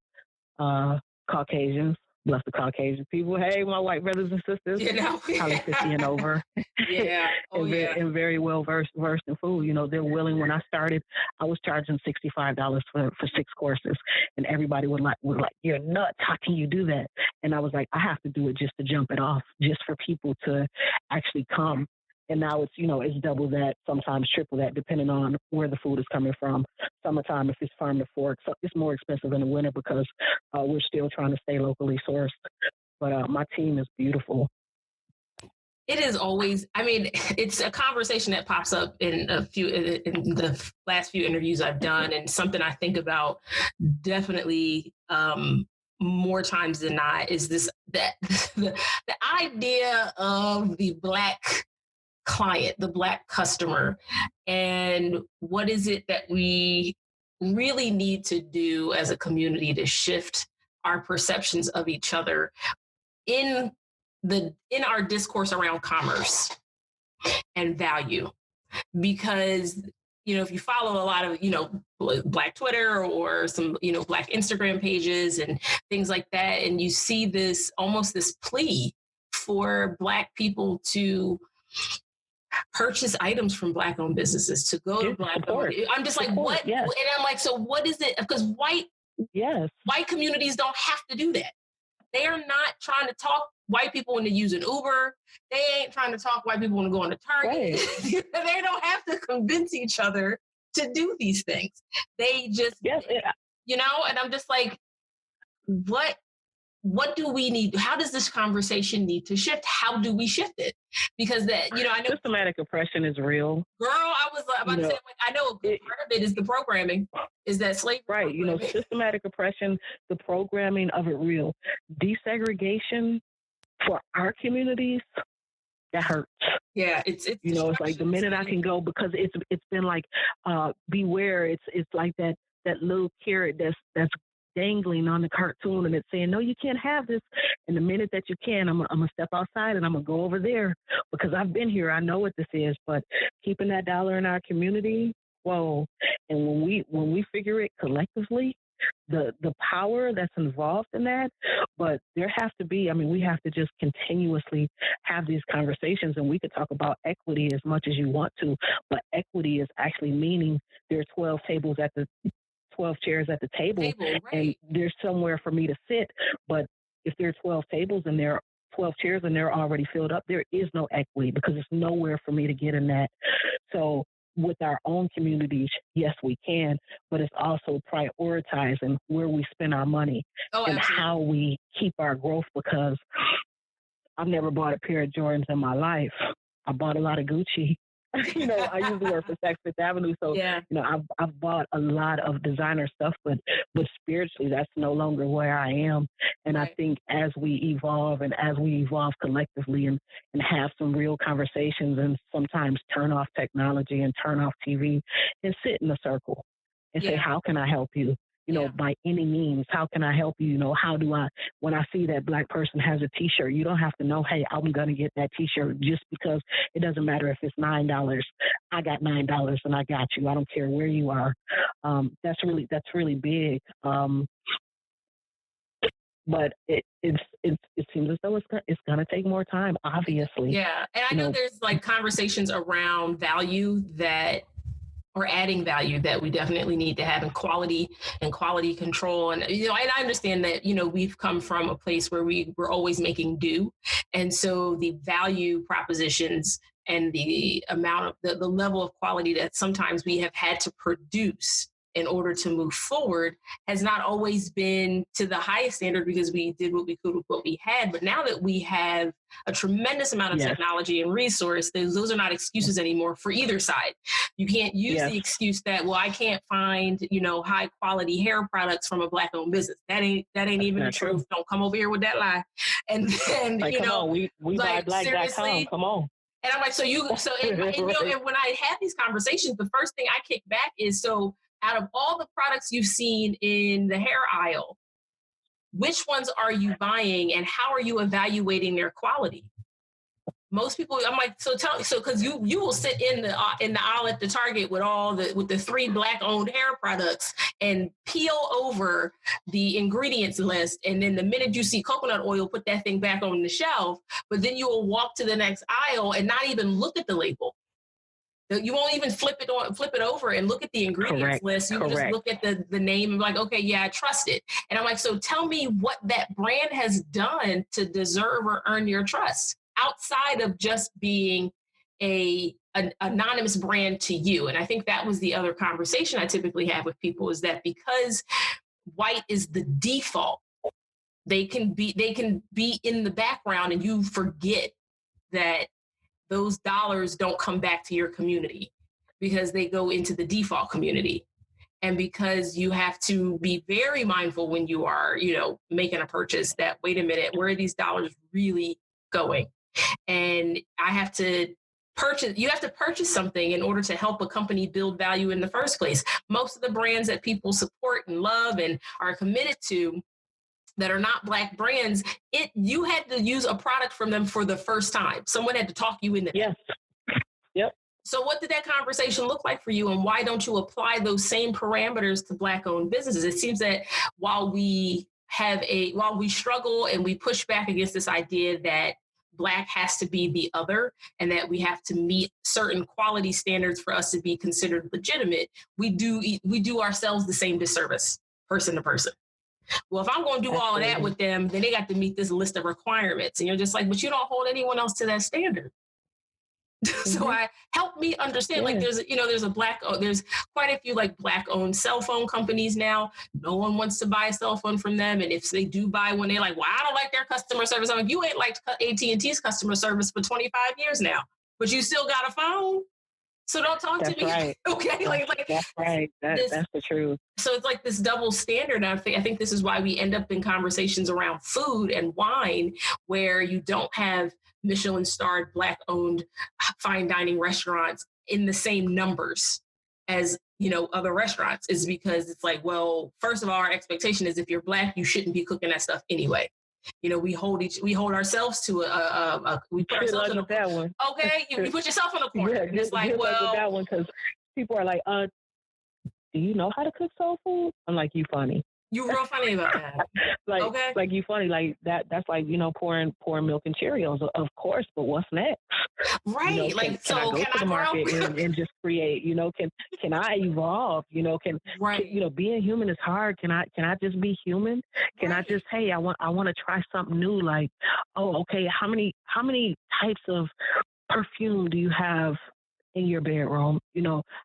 Caucasians. bless the Caucasian people. Hey, my white brothers and sisters,
You know?
probably 50 and over,
Yeah. Oh, yeah.
and very well versed in food. You know, they're willing. When I started, I was charging $65 for 6 courses, and everybody would like, you're nuts. How can you do that? And I was like, I have to do it just to jump it off, just for people to actually come. And now it's, you know, it's double that, sometimes triple that, depending on where the food is coming from. Summertime, if it's farm to fork, so it's more expensive in the winter because we're still trying to stay locally sourced. But my team is beautiful.
It is always, I mean, it's a conversation that pops up in the last few interviews I've done, and something I think about definitely more times than not is that the idea of the Black client, the Black customer, and what is it that we really need to do as a community to shift our perceptions of each other in our discourse around commerce and value. Because, you know, if you follow a lot of, you know, Black Twitter or some, you know, Black Instagram pages and things like that, and you see this almost this plea for Black people to purchase items from Black owned businesses, to go to Black owned. I'm just like, what? Yes. And I'm like, so what is it? Because white communities don't have to do that. They are not trying to talk white people into using Uber. They ain't trying to talk white people into going to Target. Right. They don't have to convince each other to do these things. They just, you know, and I'm just like, what do we need? How does this conversation need to shift? How do we shift it? Because that, you know, I know
systematic oppression is real.
Girl, I was about to say, like, I know part of it is the programming, is that slavery.
Right. You know, systematic oppression, the programming of it real. Desegregation for our communities, that hurts.
Yeah, it's
you know, it's like the minute I can go, because it's been like beware. It's like that little carrot that's dangling on the cartoon, and it's saying, no, you can't have this. And the minute that you can, I'm gonna step outside and I'm gonna go over there, because I've been here. I know what this is. But keeping that dollar in our community, whoa. And when we figure it collectively, the power that's involved in that. But there has to be, I mean, we have to just continuously have these conversations, and we could talk about equity as much as you want to, but equity is actually meaning there are 12 chairs at the table, right. And there's somewhere for me to sit. But if there are 12 tables and there are 12 chairs and they're already filled up, there is no equity, because there's nowhere for me to get in that. So with our own communities, yes, we can, but it's also prioritizing where we spend our money and how we keep our growth, because I've never bought a pair of Jordans in my life. I bought a lot of Gucci. You know, I usually work for Saks Fifth Avenue, so you know, I've bought a lot of designer stuff, but spiritually, that's no longer where I am. And I think as we evolve collectively and have some real conversations, and sometimes turn off technology and turn off TV and sit in a circle and say, how can I help you? You know, by any means, how can I help you? You know, how do I, when I see that Black person has a T-shirt, you don't have to know, hey, I'm going to get that T-shirt just because. It doesn't matter if it's $9. I got $9 and I got you. I don't care where you are. That's really big. But it seems as though it's going to take more time, obviously.
Yeah. And I know there's like conversations around value or adding value that we definitely need to have, in quality control. And, you know, and I understand that, you know, we've come from a place where we're always making do. And so the value propositions and the amount of the level of quality that sometimes we have had to produce in order to move forward has not always been to the highest standard, because we did what we could with what we had. But now that we have a tremendous amount of technology and resource, those are not excuses anymore for either side. You can't use the excuse that, well, I can't find, you know, high quality hair products from a Black owned business. That ain't even the truth. Don't come over here with that lie. And then, like, you know,
we
like,
buy black.com. Come on.
And I'm like, and, you know, and when I have these conversations, the first thing I kick back is, so out of all the products you've seen in the hair aisle, which ones are you buying and how are you evaluating their quality? Most people, I'm like, so tell me, so because you will sit in the aisle at the Target with the 3 black owned hair products and peel over the ingredients list, and then the minute you see coconut oil, put that thing back on the shelf. But then you will walk to the next aisle and not even look at the label. You won't even flip it over and look at the ingredients list. You just look at the name and be like, okay, yeah, I trust it. And I'm like, so tell me what that brand has done to deserve or earn your trust outside of just being an anonymous brand to you. And I think that was the other conversation I typically have with people, is that because white is the default, they can be in the background and you forget that those dollars don't come back to your community because they go into the default community. And because you have to be very mindful when you are, making a purchase, that, wait a minute, where are these dollars really going? And you have to purchase something in order to help a company build value in the first place. Most of the brands that people support and love and are committed to that are not black brands, you had to use a product from them for the first time. Someone had to talk you into that.
Yes. Yep.
So what did that conversation look like for you, and why don't you apply those same parameters to black-owned businesses? It seems that while we struggle and we push back against this idea that black has to be the other and that we have to meet certain quality standards for us to be considered legitimate, we do ourselves the same disservice, person to person. Well, if I'm going to do all of that with them, then they got to meet this list of requirements. And you're just like, but you don't hold anyone else to that standard. Mm-hmm. So help me understand, like there's quite a few like black owned cell phone companies now. No one wants to buy a cell phone from them. And if they do buy one, they're like, well, I don't like their customer service. I'm like, you ain't liked AT&T's customer service for 25 years now, but you still got a phone. So don't talk to me.
Right.
Okay.
That's right. That's the truth.
So it's like this double standard. I think this is why we end up in conversations around food and wine, where you don't have Michelin starred black owned fine dining restaurants in the same numbers as, other restaurants, is because it's like, well, first of all, our expectation is if you're black, you shouldn't be cooking that stuff anyway. We hold ourselves to we put ourselves in
that one.
Okay, you put yourself in a corner.
Yeah,
it's like, well,
that one, because people are like, do you know how to cook soul food? I'm like, you funny.
You real funny about that.
Like you funny, like that's like, pouring milk and Cheerios, of course, but what's next?
Right.
Can I go to the market and just create, can I evolve? Being human is hard. Can I just be human? Can I just, hey, I want to try something new? Like, oh, okay, how many types of perfume do you have in your bedroom?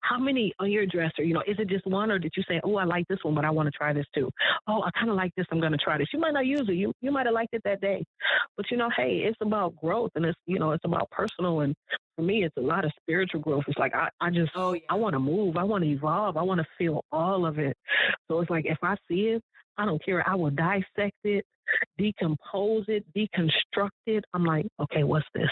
How many on your dresser? Is it just one, or did you say, oh, I like this one, but I want to try this too? Oh, I kind of like this, I'm going to try this. You might not use it. You might have liked it that day, but hey, it's about growth, and it's, it's about personal. And for me, it's a lot of spiritual growth. It's like, I want to move. I want to evolve. I want to feel all of it. So it's like, if I see it, I don't care. I will dissect it, decompose it, deconstruct it. I'm like, okay, what's this?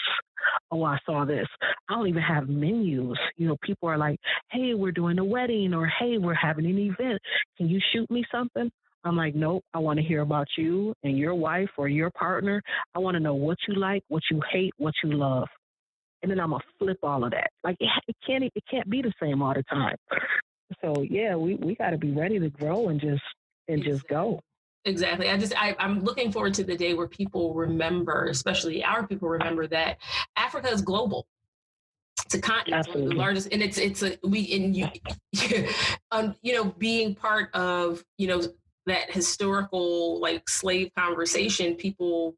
Oh, I saw this. I don't even have menus. People are like, hey, we're doing a wedding, or hey, we're having an event. Can you shoot me something? I'm like, nope. I want to hear about you and your wife or your partner. I want to know what you like, what you hate, what you love. And then I'm going to flip all of that. Like, it can't be the same all the time. So yeah, we got to be ready to grow and just go.
Exactly. I'm looking forward to the day where people remember, especially our people remember, that Africa is global. It's a continent, one of the largest, and being part of, that historical like slave conversation, people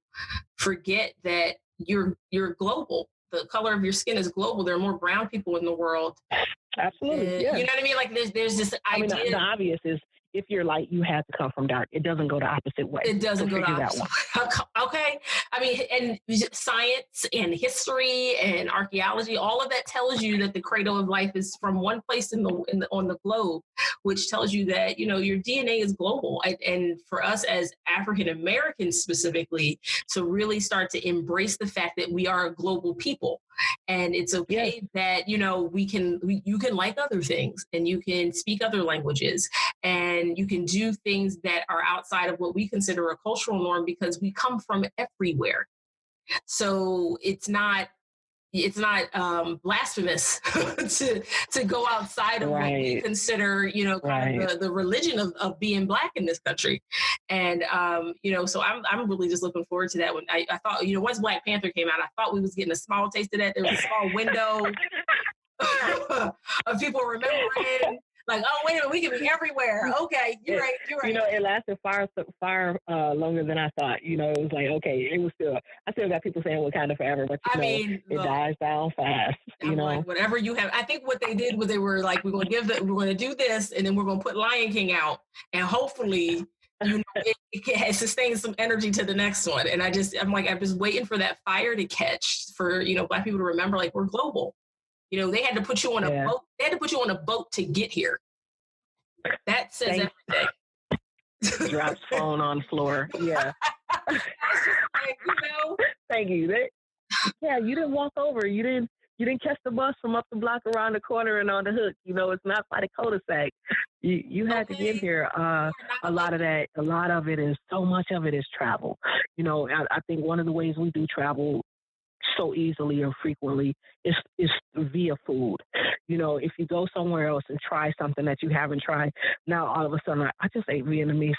forget that you're global. The color of your skin is global. There are more brown people in the world.
Absolutely. Yeah.
You know what I mean? Like there's this idea.
The obvious is, if you're light, you have to come from dark. It doesn't go the opposite way.
It doesn't go the opposite way. Okay. I mean, and science and history and archaeology, all of that tells you that the cradle of life is from one place on the globe, which tells you that, your DNA is global. And for us as African Americans specifically, to really start to embrace the fact that we are a global people. And it's okay that, you can like other things, and you can speak other languages, and you can do things that are outside of what we consider a cultural norm, because we come from everywhere. So it's not it's not blasphemous to go outside of what we consider, kind of the religion of being Black in this country. And, so I'm really just looking forward to that. When I thought, once Black Panther came out, I thought we was getting a small taste of that. There was a small window of people remembering. Like, oh, wait a minute, we can be everywhere. Okay, you're right.
It lasted far longer than I thought. It was like, okay, I still got people saying Wakanda forever, but it dies down fast.
Like, whatever you have. I think what they did was they were like, we're going to do this, and then we're going to put Lion King out, and hopefully, it sustains some energy to the next one. And I'm just waiting for that fire to catch for, Black people to remember, like, we're global. They had to put you on a boat. They had to put you on a boat to get here. That says everything.
Drops phone on the floor. Yeah. Thank you. You didn't walk over. You didn't catch the bus from up the block around the corner and on the hook. It's not by the cul-de-sac. You had to get here. A lot of it is, so much of it is travel. I think one of the ways we do travel so easily or frequently is via food. If you go somewhere else and try something that you haven't tried, now all of a sudden I just ate Vietnamese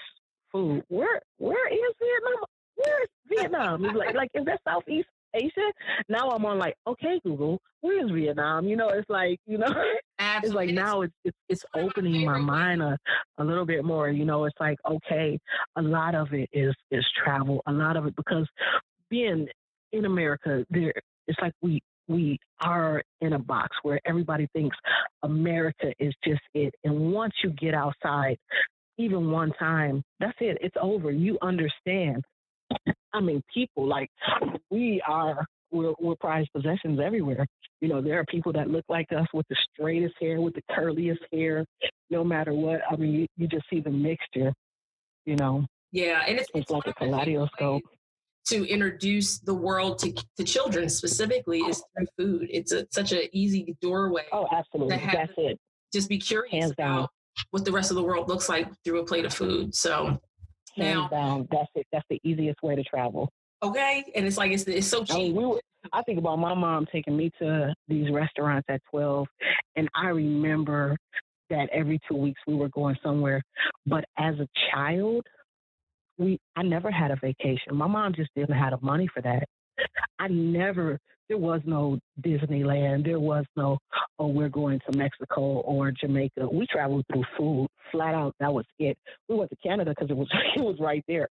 food. Where is Vietnam? Where is Vietnam? like is that Southeast Asia? Now I'm on like, okay, Google, where is Vietnam? It's like, it's like now it's opening my mind a little bit more. It's like, okay, a lot of it is travel. A lot of it, because being in America, it's like we are in a box where everybody thinks America is just it. And once you get outside, even one time, that's it. It's over. You understand. I mean, people, like, we're prized possessions everywhere. There are people that look like us with the straightest hair, with the curliest hair, no matter what. I mean, you just see the mixture,
Yeah, and
it's like a kaleidoscope.
To introduce the world to children specifically is through food. It's such an easy doorway.
Oh, absolutely. That's it.
Just be curious about what the rest of the world looks like through a plate of food. So
hands down, that's it. That's the easiest way to travel.
Okay. And it's like, it's so cheap.
I think about my mom taking me to these restaurants at 12, and I remember that every 2 weeks we were going somewhere. But as a child, I never had a vacation. My mom just didn't have the money for that. There was no Disneyland. There was no, we're going to Mexico or Jamaica. We traveled through food, flat out. That was it. We went to Canada because it was right there.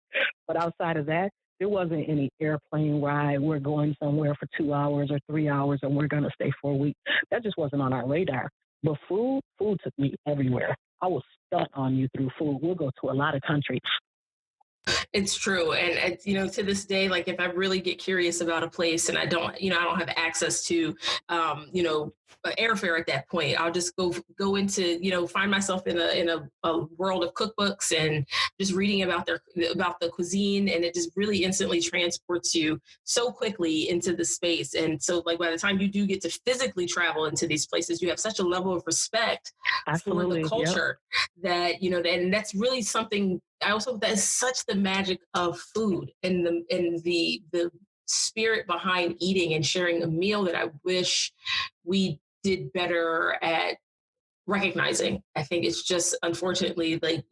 But outside of that, there wasn't any airplane ride. We're going somewhere for 2 hours or 3 hours and we're going to stay for a week. That just wasn't on our radar. But food took me everywhere. I was stuck on you through food. We'll go to a lot of countries.
It's true. And, to this day, like, if I really get curious about a place and I don't have access to, airfare at that point, I'll just go into, find myself in a world of cookbooks and just reading about the cuisine. And it just really instantly transports you so quickly into the space. And so, like, by the time you do get to physically travel into these places, you have such a level of respect for the culture that, and that's really something. I also, that is such the magic of food and the spirit behind eating and sharing a meal that I wish we did better at recognizing. I think it's just, unfortunately, like,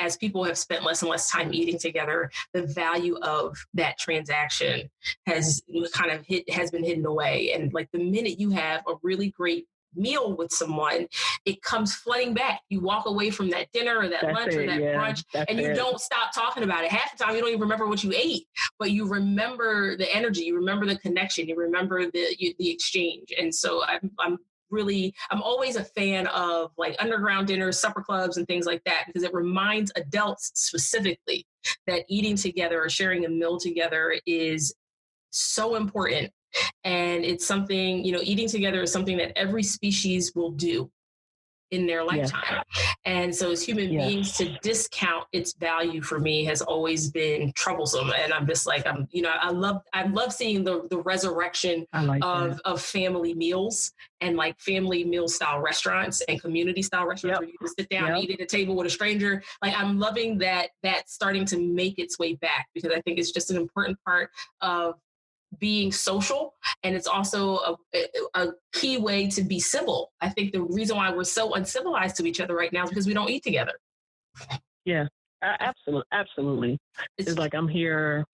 as people have spent less and less time eating together, the value of that transaction has been hidden away. And like, the minute you have a really great meal with someone, it comes flooding back. You walk away from that dinner or that lunch or that brunch, and you don't stop talking about it. Half the time you don't even remember what you ate, but you remember the energy, you remember the connection, you remember the exchange. And so I'm always a fan of like underground dinners, supper clubs, and things like that, because it reminds adults specifically that eating together or sharing a meal together is so important. And it's something, eating together is something that every species will do in their lifetime. And so as human beings, to discount its value for me has always been troublesome. And I'm just like, I love seeing the resurrection of family meals and like family meal style restaurants and community style restaurants where you can sit down and eat at a table with a stranger. Like, I'm loving that that's starting to make its way back, because I think it's just an important part of being social, and it's also a key way to be civil. I think the reason why we're so uncivilized to each other right now is because we don't eat together.
Yeah, absolutely. It's like I'm here.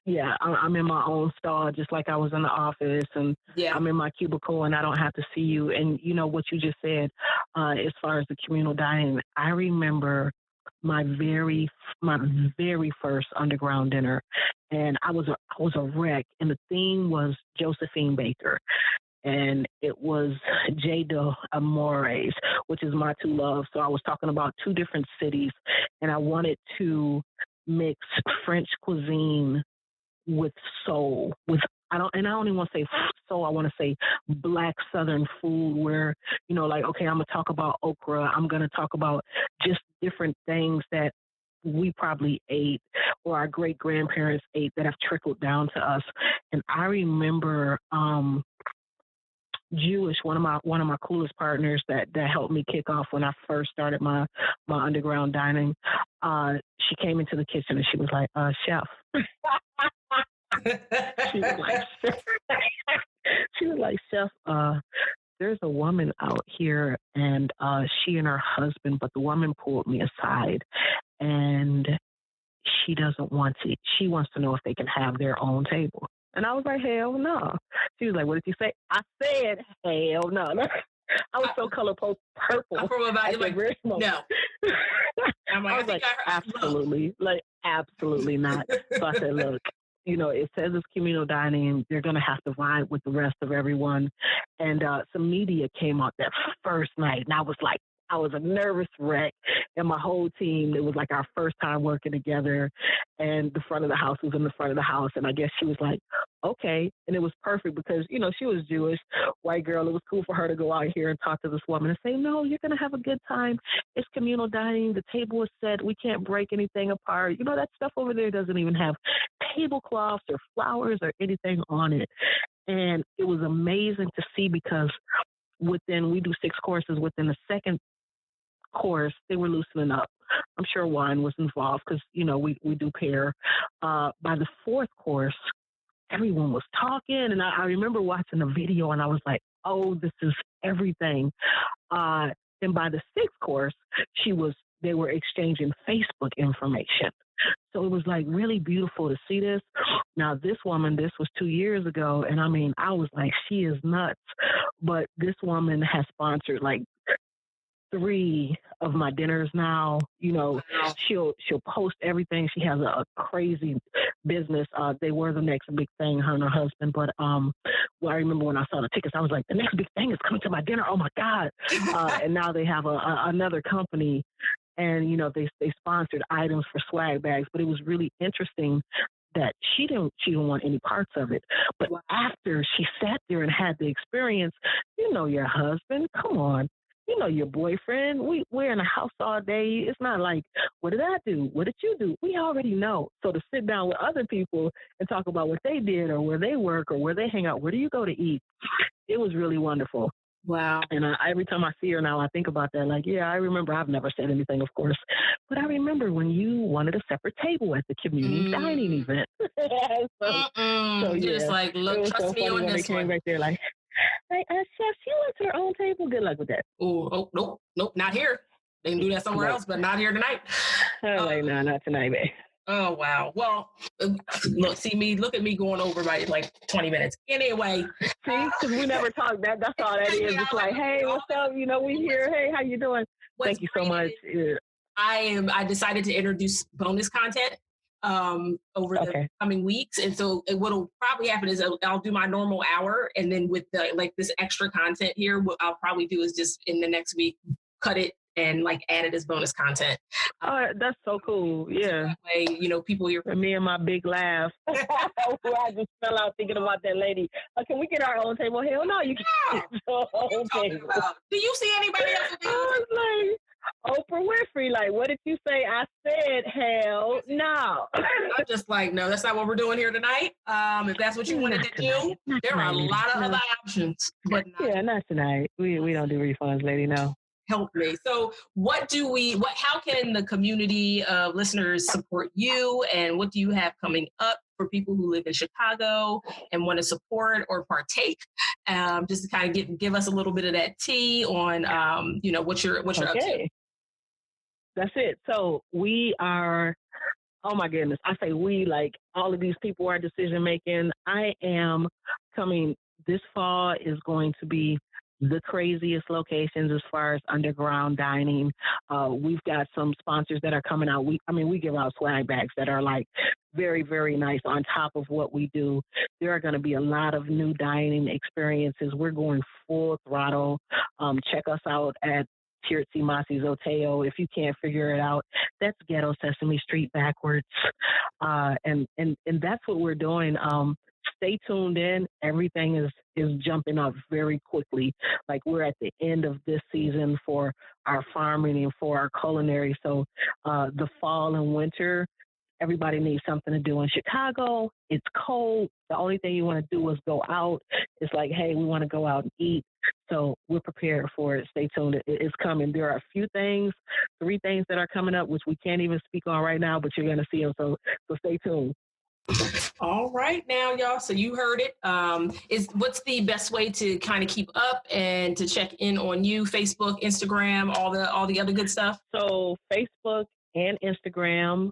Yeah, I'm in my own stall, just like I was in the office, and I'm in my cubicle, and I don't have to see you. And you know what you just said, as far as the communal dining, I remember my very first underground dinner, and I was a wreck, and the theme was Josephine Baker, and it was J de Amores, which is my two loves. So I was talking about two different cities, and I wanted to mix French cuisine with soul, with I don't even want to say soul, I want to say black southern food where, you know, like, okay, I'm gonna talk about okra, I'm gonna talk about just different things that we probably ate or our great grandparents ate that have trickled down to us. And I remember Jewish, one of my coolest partners that helped me kick off when I first started my underground dining. She came into the kitchen and she was like, chef. she was like, chef, there's a woman out here, and she and her husband, but the woman pulled me aside, and she doesn't want to. She wants to know if they can have their own table. And I was like, hell no. She was like, what did you say? I said, hell no. I was so color purple.
About like, no.
I'm like, I was like, absolutely, like, absolutely not. So I said, look, you know, it says it's communal dining. They're going to have to vibe with the rest of everyone. And some media came out that first night, and I was a nervous wreck, and my whole team, it was like our first time working together, and the front of the house was in the front of the house, and I guess she was like, okay, and it was perfect because, you know, she was Jewish, white girl. It was cool for her to go out here and talk to this woman and say, no, you're going to have a good time. It's communal dining. The table is set. We can't break anything apart. You know, that stuff over there doesn't even have tablecloths or flowers or anything on it. And it was amazing to see because we do 6 courses. Within the second course, they were loosening up. I'm sure wine was involved because, you know, we do pair. By the 4th course, everyone was talking, and I remember watching the video, and I was like, oh, this is everything. And by the 6th course, they were exchanging Facebook information. So it was like really beautiful to see this. Now, this woman, this was 2 years ago, and I mean, I was like, she is nuts. But this woman has sponsored like 3 of my dinners now. You know, she'll post everything. She has a crazy business. They were the next big thing, her and her husband. But well, I remember when I saw the tickets, I was like, the next big thing is coming to my dinner. Oh my God! And now they have another company, and you know they sponsored items for swag bags. But it was really interesting that she didn't want any parts of it. But after she sat there and had the experience, you know, your husband, come on. You know, your boyfriend, we're in the house all day. It's not like, what did I do? What did you do? We already know. So to sit down with other people and talk about what they did or where they work or where they hang out, where do you go to eat? It was really wonderful.
Wow.
And every time I see her now, I think about that. Like, yeah, I remember. I've never said anything, of course. But I remember when you wanted a separate table at the community dining event.
so yeah. Just like, look, trust so me on this one.
Right there, like, chef, she wants her own table. Good luck with that.
Oh, nope, not here. They can do that somewhere else, but not here tonight.
Like, no, not tonight, babe.
Oh, wow. Well, look at me going over by like 20 minutes. Anyway.
See, because we never talked. That's all that is. It's like, hey, what's up? You know, we here. Hey, how you doing? Thank you so much.
I decided to introduce bonus content over the coming weeks. And so what'll probably happen is I'll do my normal hour. And then with this extra content here, what I'll probably do is just in the next week, cut it and like add it as bonus content.
That's so cool. Yeah.
So that way, you know, people hear
from me and my big laugh. I just fell out thinking about that lady. Can we get our own table? Hell no, you can't.
Do you see anybody else?
I was like, Oprah Winfrey, like, what did you say? I said, hell no.
I'm just like, no, that's not what we're doing here tonight. If that's what you wanted to do, there are a lot of other options. But
not tonight. We don't do refunds, lady, no.
Help me. So how can the community of listeners support you, and what do you have coming up for people who live in Chicago and want to support or partake? Just to kind of give us a little bit of that tea on, what you're up to.
That's it. So we are, oh my goodness, I say we, like all of these people are decision making. I am coming, this fall is going to be the craziest locations as far as underground dining. We've got some sponsors that are coming out. We give out swag bags that are like very, very nice on top of what we do. There are going to be a lot of new dining experiences. We're going full throttle. Check us out at Tirzi Masi Zoteo. If you can't figure it out, that's Ghetto Sesame Street backwards. And that's what we're doing. Stay tuned in. Everything is jumping up very quickly. Like we're at the end of this season for our farming and for our culinary. So the fall and winter, everybody needs something to do in Chicago. It's cold. The only thing you want to do is go out. It's like, hey, we want to go out and eat. So we're prepared for it. Stay tuned. It's coming. There are a few things, 3 things that are coming up, which we can't even speak on right now, but you're going to see them. So stay tuned.
All right, now, y'all. So you heard it. What's the best way to kind of keep up and to check in on you? Facebook, Instagram, all the other good stuff.
So Facebook and Instagram.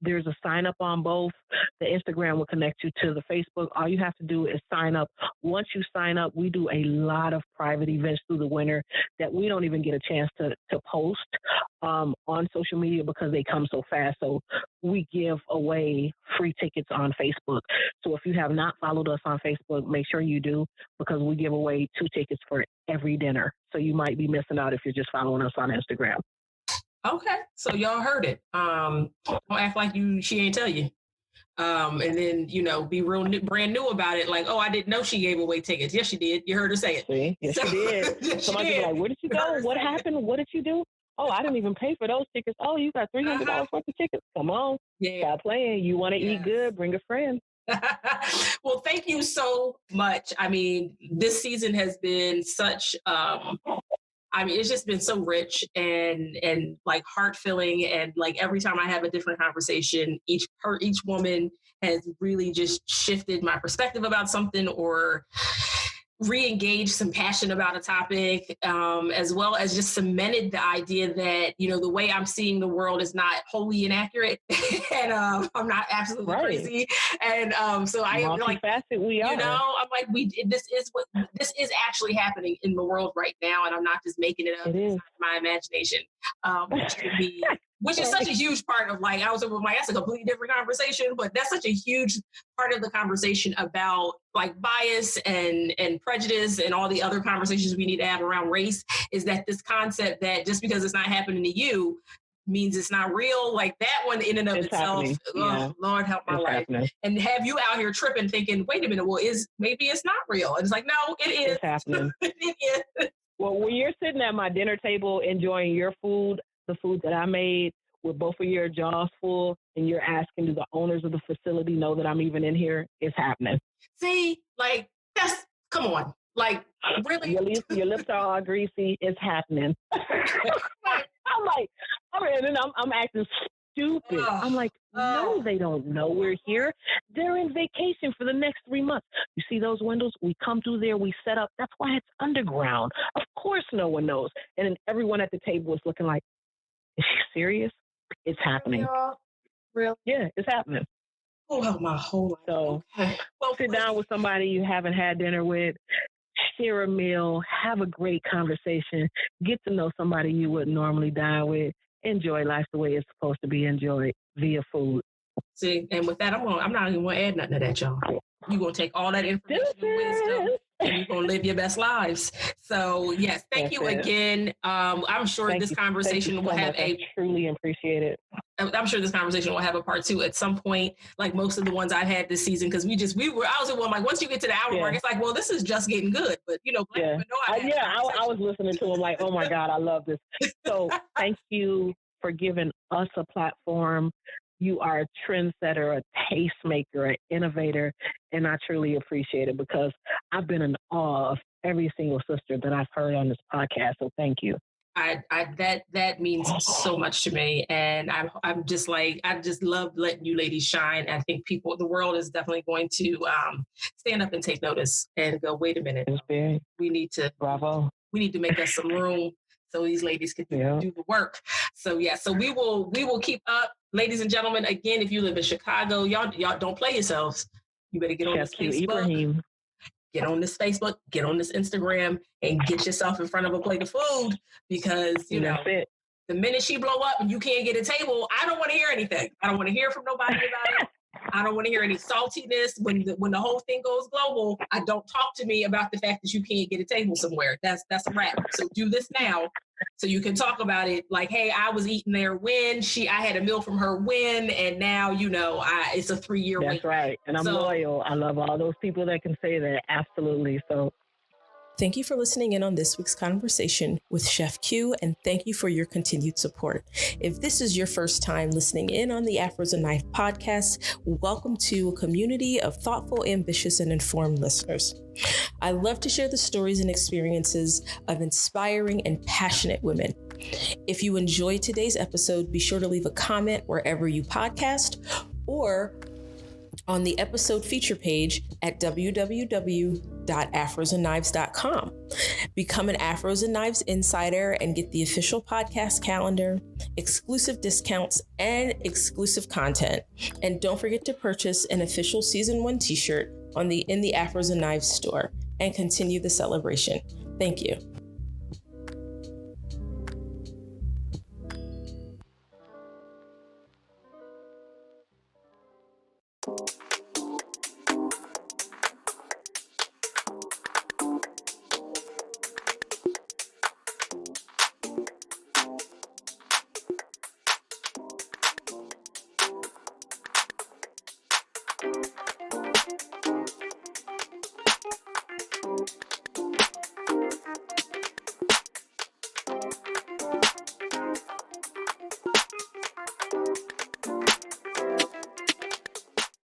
There's a sign up on both. The Instagram will connect you to the Facebook. All you have to do is sign up. Once you sign up, we do a lot of private events through the winter that we don't even get a chance to post on social media because they come so fast. So we give away free tickets on Facebook. So if you have not followed us on Facebook, make sure you do, because we give away 2 tickets for every dinner. So you might be missing out if you're just following us on Instagram.
Okay, so y'all heard it. Don't act like she ain't tell you. And then, be brand new about it. Like, oh, I didn't know she gave away tickets. Yes, she did. You heard her say it.
See? Yes, she did.
Yes,
Somebody be like, where did you go? What happened? What did you do? Oh, I didn't even pay for those tickets. Oh, you got $300 worth of tickets. Come on. Yeah. Stop playing. You want to eat good? Bring a friend.
Well, thank you so much. I mean, this season has been such it's just been so rich and like heart filling, and like every time I have a different conversation, each woman has really just shifted my perspective about something or re-engaged some passion about a topic, as well as just cemented the idea that, the way I'm seeing the world is not wholly inaccurate and I'm not absolutely crazy. And so I am like,
we are.
I'm like, this is actually happening in the world right now, and I'm not just making it up. It's not my imagination, which is such a huge part of, like, I was over that's a completely different conversation, but that's such a huge part of the conversation about like bias and prejudice and all the other conversations we need to have around race, is that this concept that just because it's not happening to you means it's not real. Like that one in and of itself, Lord help my life. Happening. And have you out here tripping thinking, wait a minute, well, maybe it's not real. And it's like, no, it is.
It's happening.
It is.
Well, when you're sitting at my dinner table enjoying your food, the food that I made, with both of your jaws full, and you're asking, do the owners of the facility know that I'm even in here? It's happening.
See, like, come on. Like, really?
Your lips are all greasy. It's happening. I'm like, and then I'm acting stupid. I'm like, no, they don't know we're here. They're in vacation for the next 3 months. You see those windows? We come through there, we set up. That's why it's underground. Of course no one knows. And then everyone at the table is looking like, is she serious? It's happening.
Really?
Yeah, it's happening.
Oh, my whole life.
So sit down with somebody you haven't had dinner with, share a meal, have a great conversation, get to know somebody you wouldn't normally dine with, enjoy life the way it's supposed to be enjoyed via food.
See, and with that, I'm not even going to add nothing to that, y'all. You're going to take all that information and wisdom, and you're going to live your best lives. So, yes, thank you again. I'm sure this conversation will have
I truly appreciate it.
I'm sure this conversation will have a part 2 at some point, like most of the ones I've had this season, because I was at one, like, once you get to the hour mark, it's like, well, this is just getting good. But,
I was listening to him like, oh, my God, I love this. So thank you for giving us a platform. You are a trendsetter, a tastemaker, an innovator, and I truly appreciate it, because I've been in awe of every single sister that I've heard on this podcast. So thank you.
That means so much to me, and I'm just like, I just love letting you ladies shine. I think the world is definitely going to stand up and take notice and go, wait a minute, we need to make us some room so these ladies can do the work. So yeah, so we will keep up, ladies and gentlemen. Again, if you live in Chicago, y'all don't play yourselves. You better get on this Facebook.
Ibraheem.
Get on this Facebook, get on this Instagram, and get yourself in front of a plate of food, because the minute she blow up and you can't get a table, I don't want to hear anything. I don't want to hear from nobody about it. I don't want to hear any saltiness when the whole thing goes global. Don't talk to me about the fact that you can't get a table somewhere. That's a wrap. So do this now, so you can talk about it. Like, hey, I was eating there when I had a meal from her when, and now it's a 3-year wait.
That's right, and I'm loyal. I love all those people that can say that. Absolutely. So.
Thank you for listening in on this week's conversation with Chef Q, and thank you for your continued support. If this is your first time listening in on the Afros and Knife podcast, welcome to a community of thoughtful, ambitious, and informed listeners. I love to share the stories and experiences of inspiring and passionate women. If you enjoyed today's episode, be sure to leave a comment wherever you podcast, or on the episode feature page at www.afrosandknives.com. Become an Afros and Knives insider and get the official podcast calendar, exclusive discounts, and exclusive content. And don't forget to purchase an official season 1 t-shirt in the Afros and Knives store, and continue the celebration. Thank you.